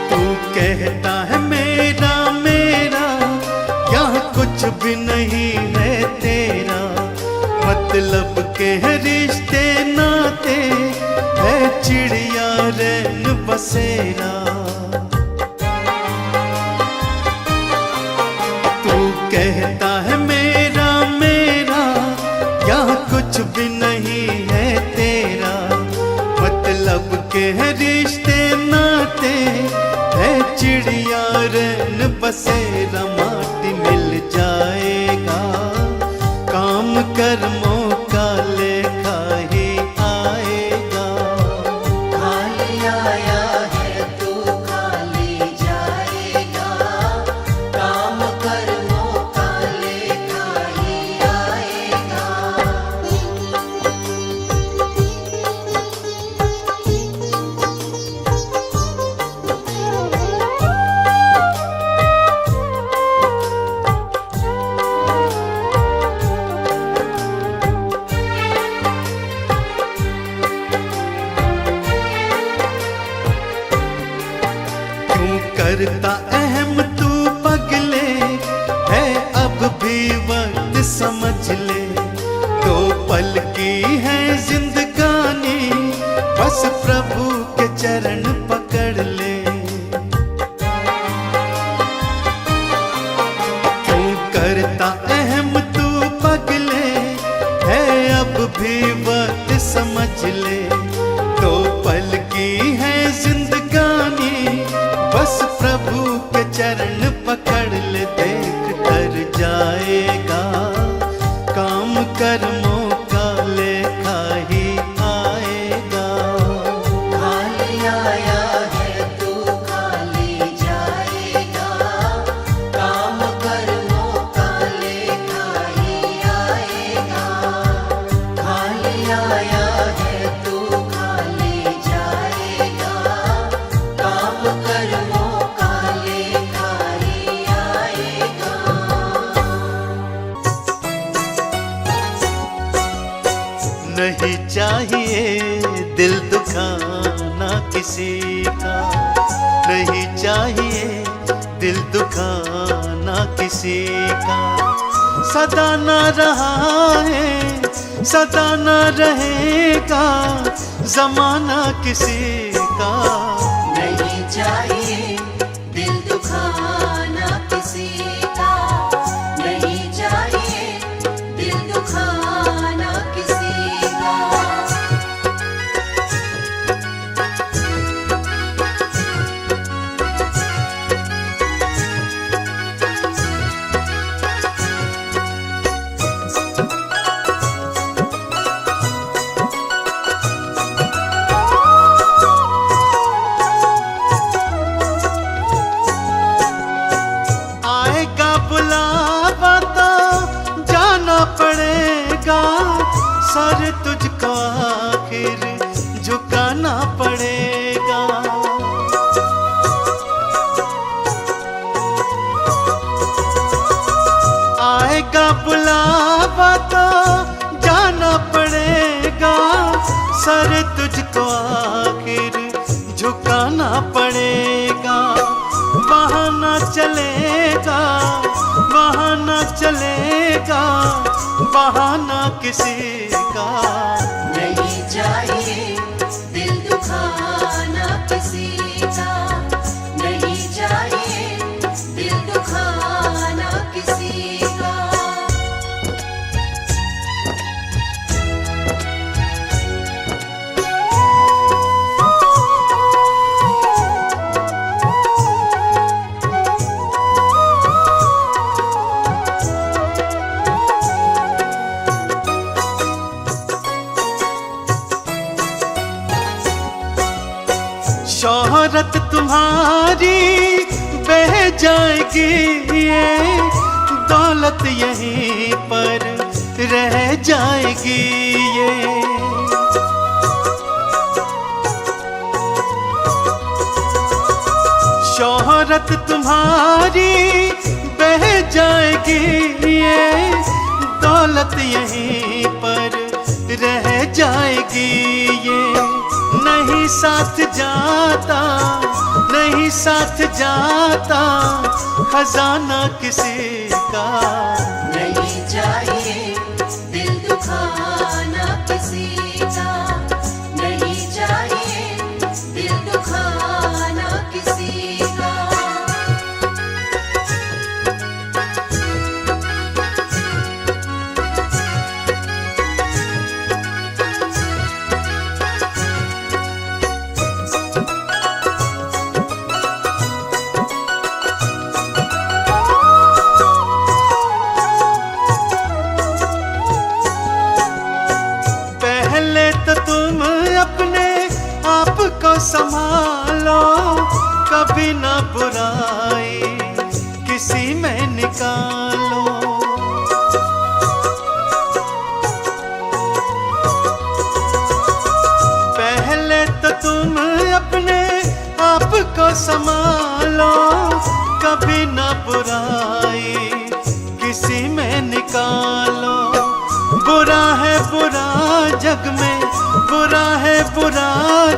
तू कहता है मेरा मेरा, यहाँ कुछ भी नहीं है तेरा। मतलब के है रिश्ते नाते, है चिड़िया रैन बसेरा। तू कहता है मेरा मेरा, यहाँ कुछ भी नहीं है तेरा। मतलब के है रिश्ते नाते, है चिड़िया रैन बसेरा। माटी मिल जाएगा, काम कर्मों का लेखा ही आएगा। खाली आया है तू खाली जाएगा, काम कर्मों का लेखा ही आएगा। क्यों करता अहम तू पगले, है अब भी वक्त समझ ले। दो पल की है जिंदगानी, बस प्रभु के चरण पकड़ ले। क्यों करता अहम तू पगले, है अब भी वक्त समझ ले। दो पल की है जिंदगानी, बस प्रभु के चरण पकड़ ले। देख कर जाएगा, काम कर्मों का लेखा ही आएगा। खाली आया है तू खाली जाएगा, काम कर्मों का लेखा ही आएगा। खाली आया है तू खाली जाएगा, काम कर्मों का लेखा ही आएगा। नहीं चाहिए दिल दुखाना किसी का, नहीं चाहिए दिल दुखाना किसी का। सदा न रहा है, सदा न रहेगा जमाना किसी का। नहीं चाहिए दिल दुखाना किसी का, नहीं चाहिए दिल दुखाना किसी का। आएगा बुलावा तो जाना पड़ेगा, सर तुझको आखिर झुकाना पड़ेगा। आएगा बुलावा तो जाना पड़ेगा, सर तुझको आखिर झुकाना पड़ेगा। बहाना चलेगा, वहाँ बहाना चलेगा, बहाना किसी का नहीं चाहिए दिल दुखाना किसी का, नहीं चाहिए दिल दुखाना किसी का। शोहरत तुम्हारी बह जाएगी, ये दौलत यहीं पर रह जाएगी। ये शोहरत तुम्हारी बह जाएगी, ये दौलत यहीं पर रह जाएगी। ये नहीं साथ जाता, नहीं साथ जाता खजाना किसी का। नहीं चाहिए दिल दुखाना किसी का, नहीं चाहिए दिल दुखाना किसी का। तुम अपने आप को संभालो, कभी ना बुराई किसी में निकालो। पहले तो तुम अपने आप को संभालो, कभी ना बुराई किसी में निकालो। बुरा है बुरा जग में, बुरा है बुरा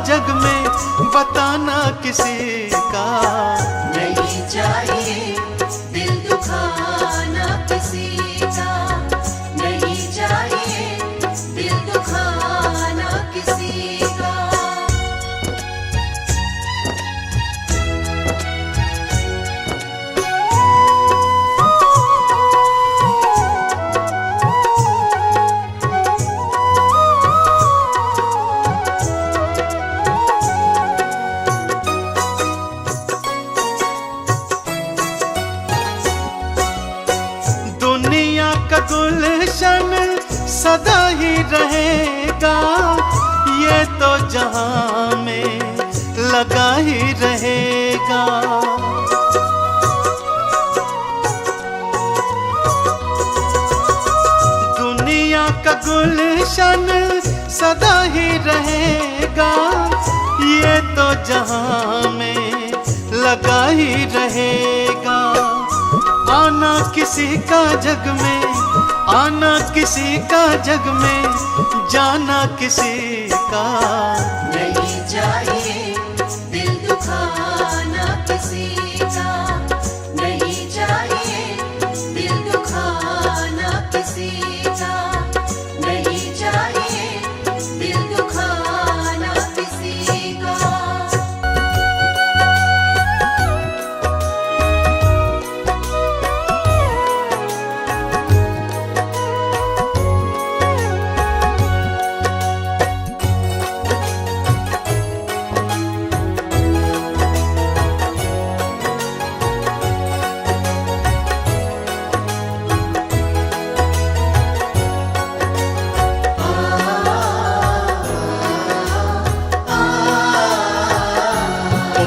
जग में बताना किसी का। नहीं चाहिए दिल दुखाना किसी का, नहीं चाहिए दिल दुखाना किसी का। दुनिया का गुलशन सदा ही रहेगा, ये तो जहां में लगा ही रहेगा। दुनिया का गुलशन सदा ही रहेगा, ये तो जहां में लगा ही रहेगा। आना किसी का जग में, आना किसी का जग में, जाना किसी का। नहीं चाहिए दिल दुखाना किसी का, नहीं चाहिए दिल दुखाना किसी का, नहीं चाहिए दिल दुखाना किसी का।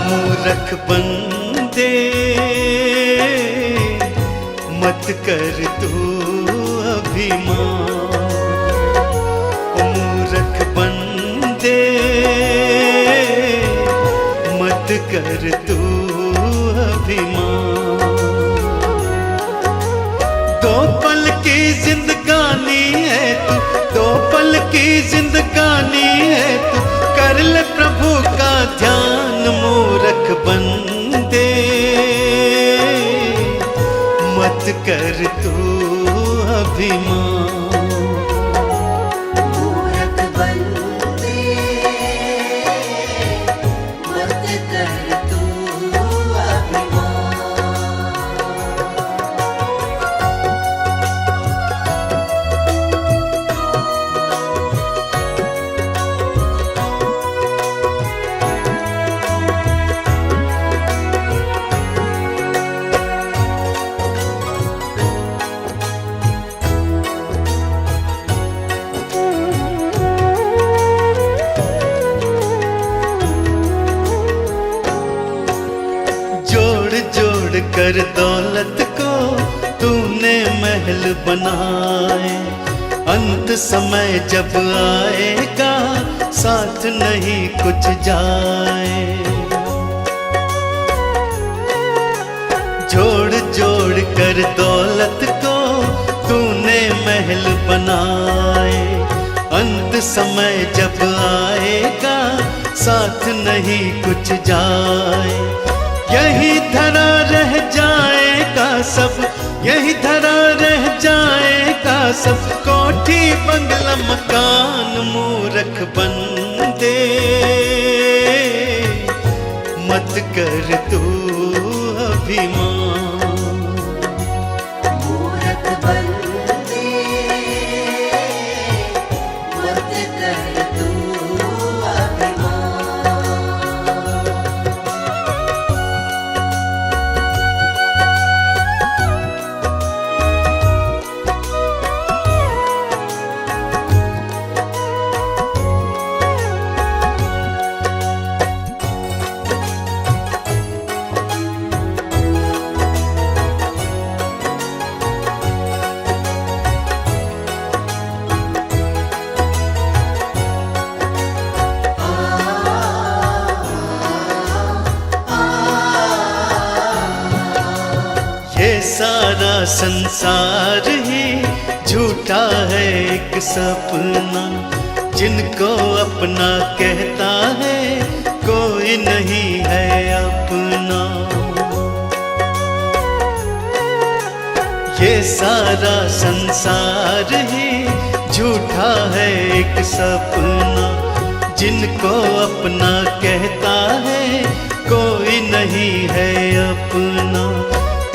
मूर्ख बंदे मत कर तू अभिमान। मूर्ख बंदे मत कर तू अभिमान। दो पल की जिंदगानी है तू, दो पल की जिंदगानी है तू, कर ले प्रभु का ध्यान। मूर्ख बंदे मत मत कर तू अभिमान। मूरख बंदे मत कर तू अभिमान। जोड़ जोड़ कर दौलत को तूने महल बनाए, अंत समय जब आएगा साथ नहीं कुछ जाए। जोड़ जोड़ कर दौलत को तूने महल बनाए, अंत समय जब आएगा साथ नहीं कुछ जाए। यही धरा रह जाएगा सब, यही धरा रह जाएगा सब, कोठी बंगला मकान। मूरख बंदे मत कर तू अभिमान। मूरख बंदे मत कर तू अभिमान। ये सारा संसार ही झूठा है एक सपना, जिनको अपना कहता है कोई नहीं है अपना। ये सारा संसार ही झूठा है एक सपना, जिनको अपना कहता है कोई नहीं है अपना।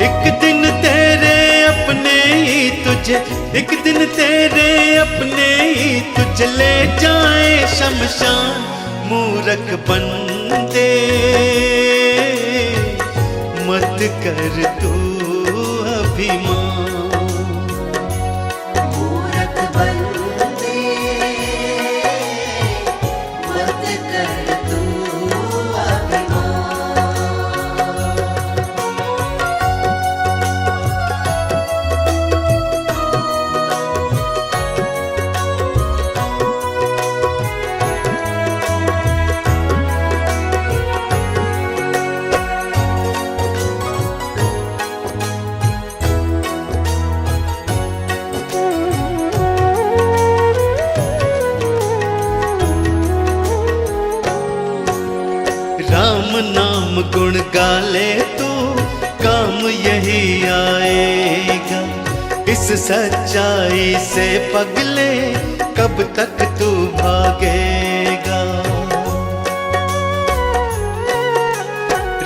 एक दिन तेरे अपने ही तुझे, एक दिन तेरे अपने ही तुझे ले जाए शमशान। मूरख बंदे मत कर तू अभिमान। मूरख बंदे मत कर तू अभिमान। राम नाम गुण गाले तो काम यही आएगा, इस सच्चाई से पगले कब तक तू भागेगा।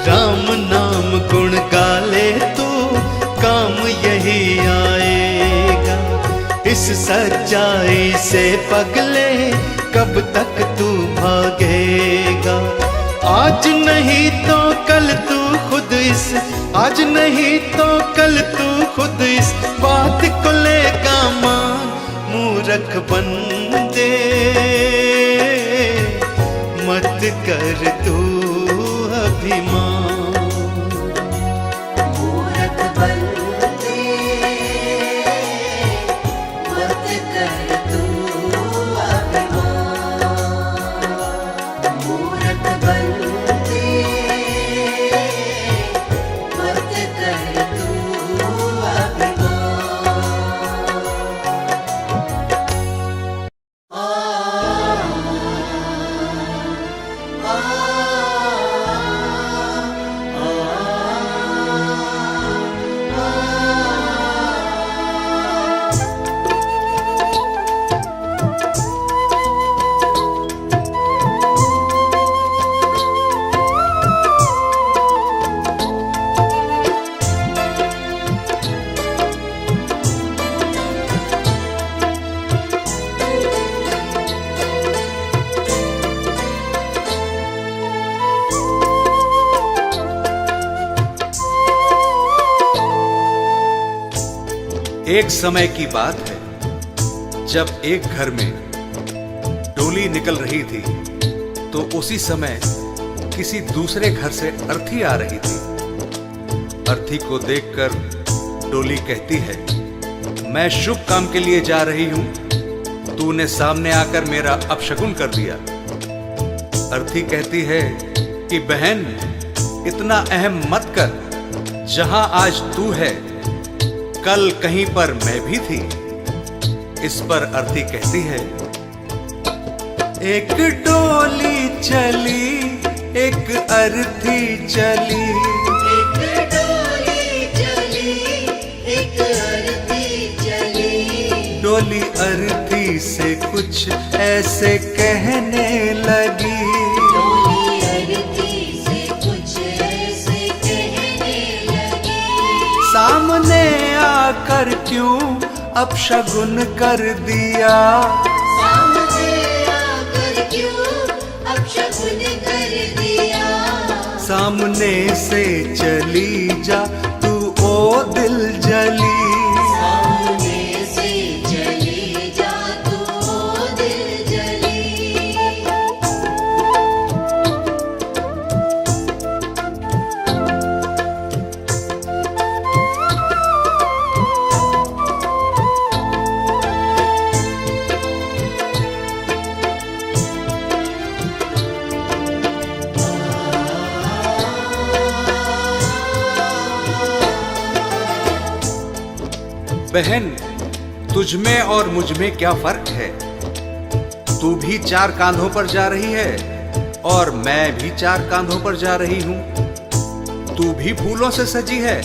राम नाम गुण गाले तो काम यही आएगा, इस सच्चाई से पगले कब तक तू भागेगा। आज नहीं तो कल तू खुद इस, आज नहीं तो कल तू खुद इस बात को लेगा मान। मूरख बंदे मत कर तू अभिमान। मूरख बंदे मत कर तू अभिमान। मूरख बंदे मत कर तू अभिमान। आ एक समय की बात है, जब एक घर में डोली निकल रही थी तो उसी समय किसी दूसरे घर से अर्थी आ रही थी। अर्थी को देखकर डोली कहती है, मैं शुभ काम के लिए जा रही हूं, तूने सामने आकर मेरा अपशगुन कर दिया। अर्थी कहती है कि बहन, इतना अहम मत कर, जहां आज तू है कल कहीं पर मैं भी थी। इस पर अर्थी कहती है, एक डोली चली एक अर्थी चली, एक डोली चली एक अर्थी चली। डोली अर्थी से कुछ ऐसे कहने लगी, डोली अर्थी से कुछ ऐसे कहने लगी। सामने आकर क्यों अपशगुन कर दिया, सामने आकर क्यों अपशगुन कर दिया। सामने से चली जा तू ओ दिल जली। सामने से चली जा तू ओ दिल जली। बहन, तुझ में और मुझ में क्या फर्क है? तू भी 4 कांधों पर जा रही है और मैं भी 4 कांधों पर जा रही हूं। तू भी फूलों से सजी है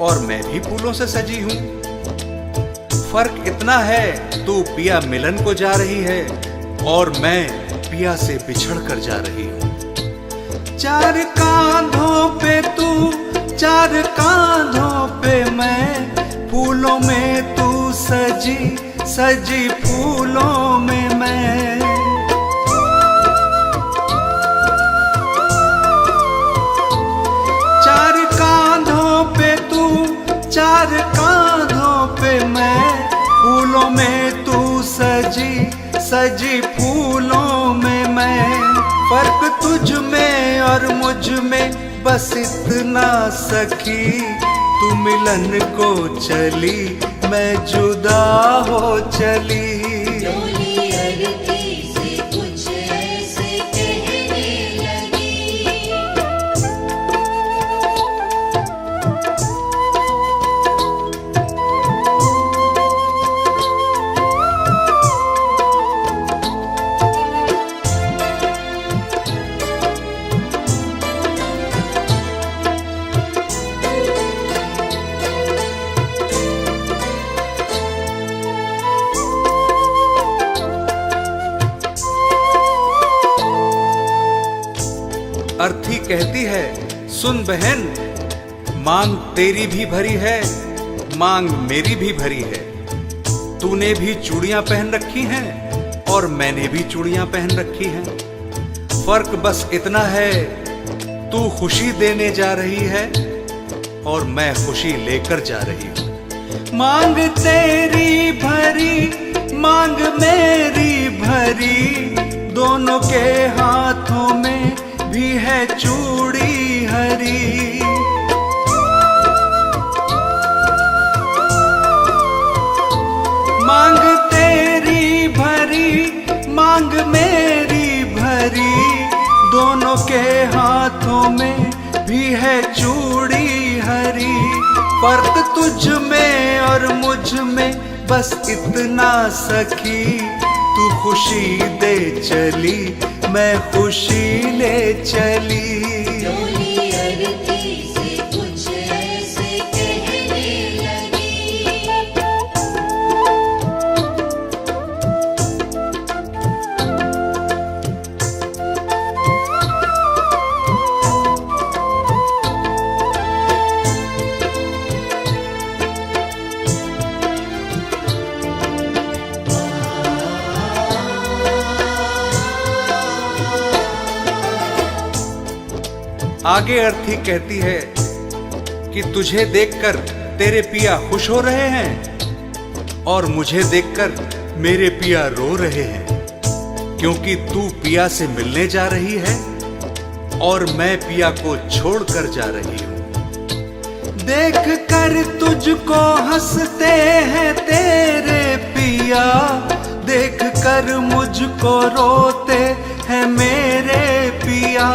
और मैं भी फूलों से सजी हूं। फर्क इतना है, तू पिया मिलन को जा रही है और मैं पिया से बिछड़ कर जा रही हूं। 4 कांधों पे तू, 4 कांधों पे मैं, फूलों में तू सजी सजी फूलों में मैं। 4 कांधों पे तू, 4 कांधों पे मैं, फूलों में तू सजी सजी फूलों में मैं। फर्क तुझ में और मुझ में बस इतना सखी, तू मिलन को चली मैं जुदा हो चली। डोली अर्थी से कुछ ऐसे कहने लगी। अर्थी कहती है, सुन बहन, मांग तेरी भी भरी है, मांग मेरी भी भरी है। तूने भी चूड़ियां पहन रखी हैं और मैंने भी चूड़ियां पहन रखी हैं। फर्क बस इतना है, तू खुशी देने जा रही है और मैं खुशी लेकर जा रही हूं। मांग तेरी भरी, मांग मेरी भरी, दोनों के हाथों में भी है चूड़ी हरी। मांग तेरी भरी, मांग मेरी भरी, दोनों के हाथों में भी है चूड़ी हरी। फर्क तुझ में और मुझ में बस इतना सखी, तू खुशी दे चली मैं खुशी ले चली। डोली अर्थी से कुछ ऐसे कहने लगी। आगे अर्थी कहती है कि तुझे देखकर तेरे पिया खुश हो रहे हैं और मुझे देखकर मेरे पिया रो रहे हैं, क्योंकि तू पिया से मिलने जा रही है और मैं पिया को छोड़कर जा रही हूँ। देख कर तुझको हंसते हैं तेरे पिया, देख कर मुझको रोते हैं मेरे पिया।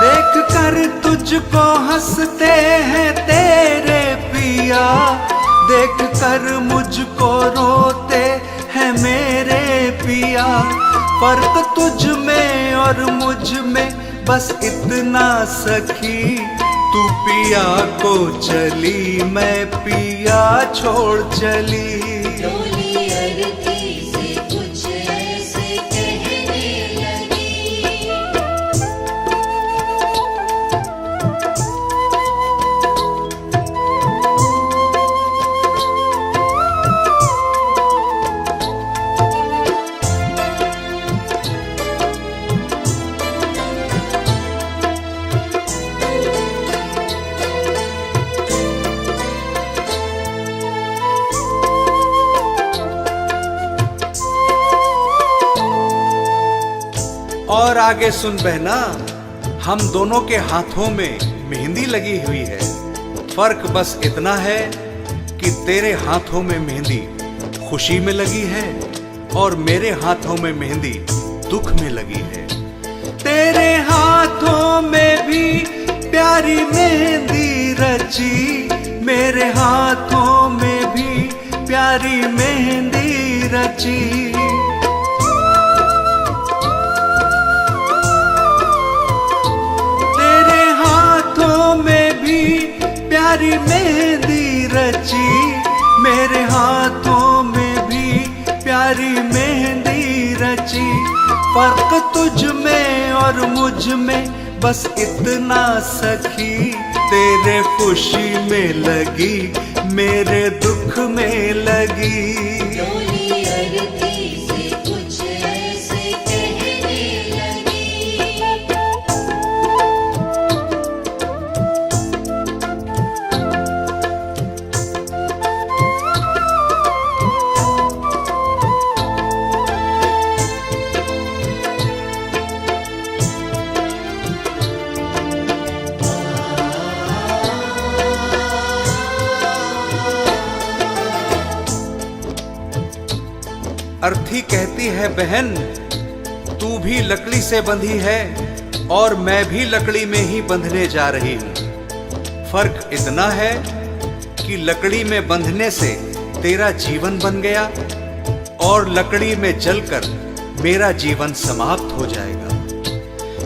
देख कर तुझको हंसते हैं तेरे पिया, देख कर मुझको रोते हैं मेरे पिया। फर्क तुझ में और मुझ में बस इतना सखी, तू पिया को चली मैं पिया छोड़ चली। डोली अरती से कुछ ऐसे कहने लगी। और आगे सुन बहना, हम दोनों के हाथों में मेहंदी लगी हुई है। फर्क बस इतना है कि तेरे हाथों में मेहंदी खुशी में लगी है और मेरे हाथों में मेहंदी दुख में लगी है। तेरे हाथों में भी प्यारी मेहंदी रची, मेरे हाथों में भी प्यारी मेहंदी रची। प्यारी मेहंदी रची, मेरे हाथों में भी प्यारी मेहंदी रची। फर्क तुझ में और मुझ में बस इतना सखी, तेरे खुशी में लगी मेरे दुख में लगी। डोली अरती से कुछ ऐसे कहने लगी। अर्थी कहती है बहन, तू भी लकड़ी से बंधी है और मैं भी लकड़ी में ही बंधने जा रही हूँ। फर्क इतना है कि लकड़ी में बंधने से तेरा जीवन बन गया और लकड़ी में जलकर मेरा जीवन समाप्त हो जाएगा।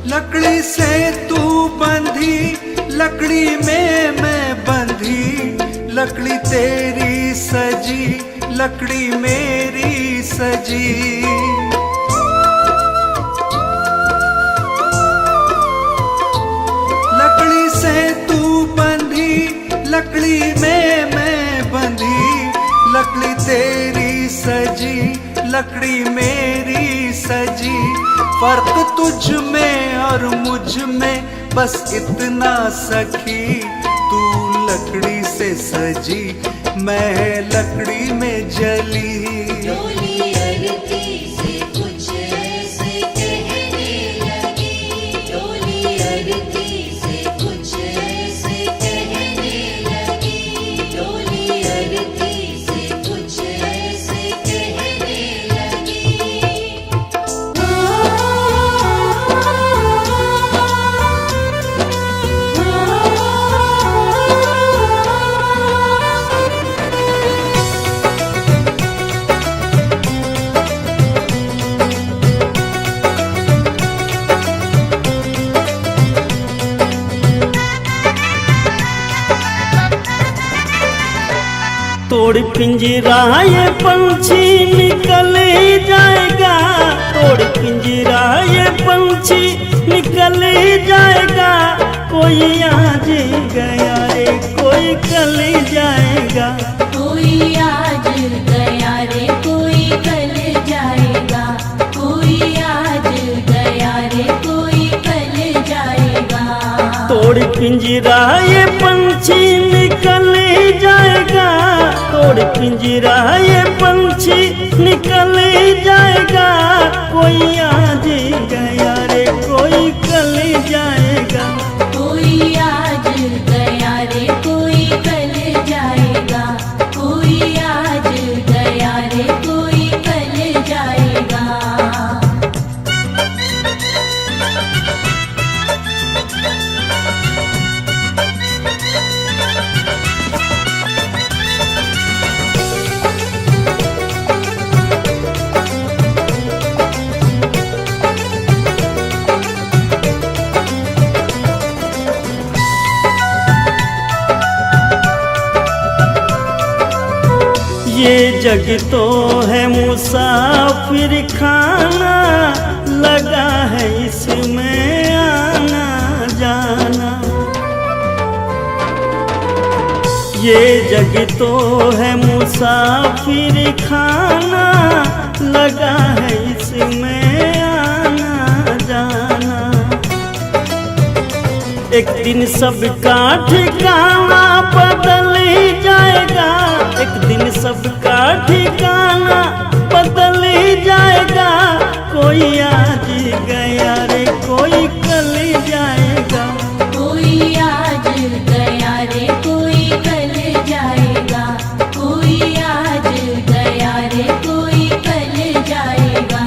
लकड़ी से तू बंधी, लकड़ी में मैं बंधी, लकड़ी तेरी सजी, लकड़ी मेरी सजी। लकड़ी से तू बंधी, लकड़ी में मैं बंधी, लकड़ी तेरी सजी, लकड़ी मेरी सजी। फर्क तुझ में और मुझ में बस इतना सखी, तू लकड़ी से सजी मैं लकड़ी में जली। डोली अरती से कुछ ऐसे कहने लगी। डोली अरती से कुछ ऐसे कहने लगी। डोली अरती से कुछ ऐसे कहने लगी। तोड़ पिंजरा ये पंछी निकल जाएगा, तोड़ पिंजरा ये पंछी निकल जाएगा। कोई आज गया रे कोई कल जाएगा। कोई आज गया रे कोई कल जाएगा। कोई आज गया रे कोई कल जाएगा। तोड़ तोड़ पिंजरा ये पंछी निकल जाएगा, तोड़ पिंजरा ये पंछी निकल जाएगा। कोई आज गया रे कोई कल जाएगा, कोई आज गया रे कोई कल जाएगा, कोई आज गया रे कोई कल जाएगा। ये जग तो है मुसाफिर खाना, लगा है इसमें आना जाना। ये जग तो है मुसाफिर खाना, लगा है इसमें आना जाना। एक दिन सबका ठिकाना बदल जाएगा, एक दिन सबका ठिकाना बदल जाएगा। कोई आज गया रे कोई कल जाएगा, कोई आज गया रे कोई कल जाएगा, कोई आज गया रे कोई कल जाएगा।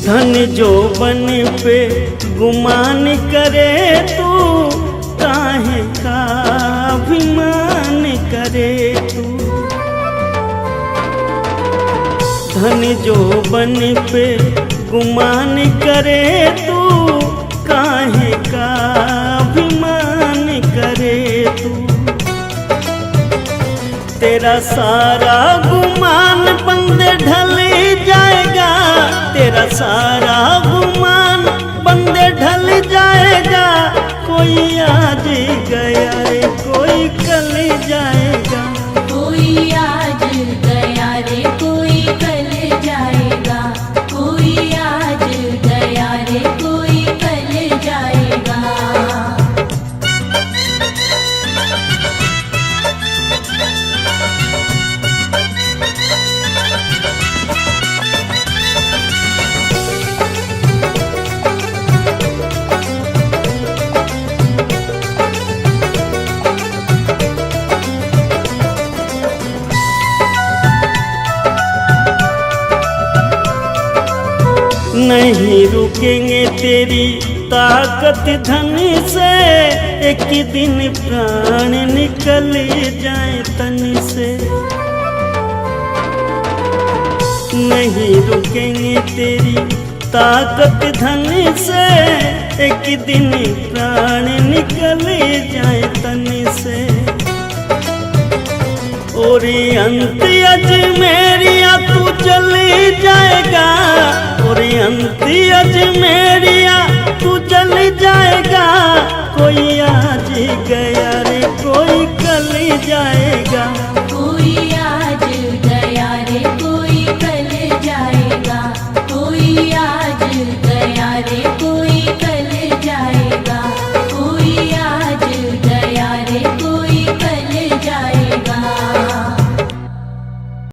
धन जो बन पे गुमान करे तू, काहे का अभिमान करे तू। धन जो बन पे गुमान करे तू, काहे का अभिमान करे तू। तेरा सारा गुमान बंदे ढल जाएगा, तेरा सारा गुमान बंदे ढल जाएगा। कोई आज गया रे कोई कल जाएगा, कोई आज गया रे कोई कल जाएगा, कोई आज गया रे कोई कल जाएगा। नहीं रुकेंगे तेरी ताकत धन से, एक दिन प्राण निकल जाए तन से। नहीं रुकेंगे तेरी ताकत धन से, एक दिन प्राण निकल जाए तन से। और अंत अजमेरिया तू चली जाएगा, और अंत अजमेरिया तू चल जाएगा। कोई आज गया रे कोई कल जाएगा, कोई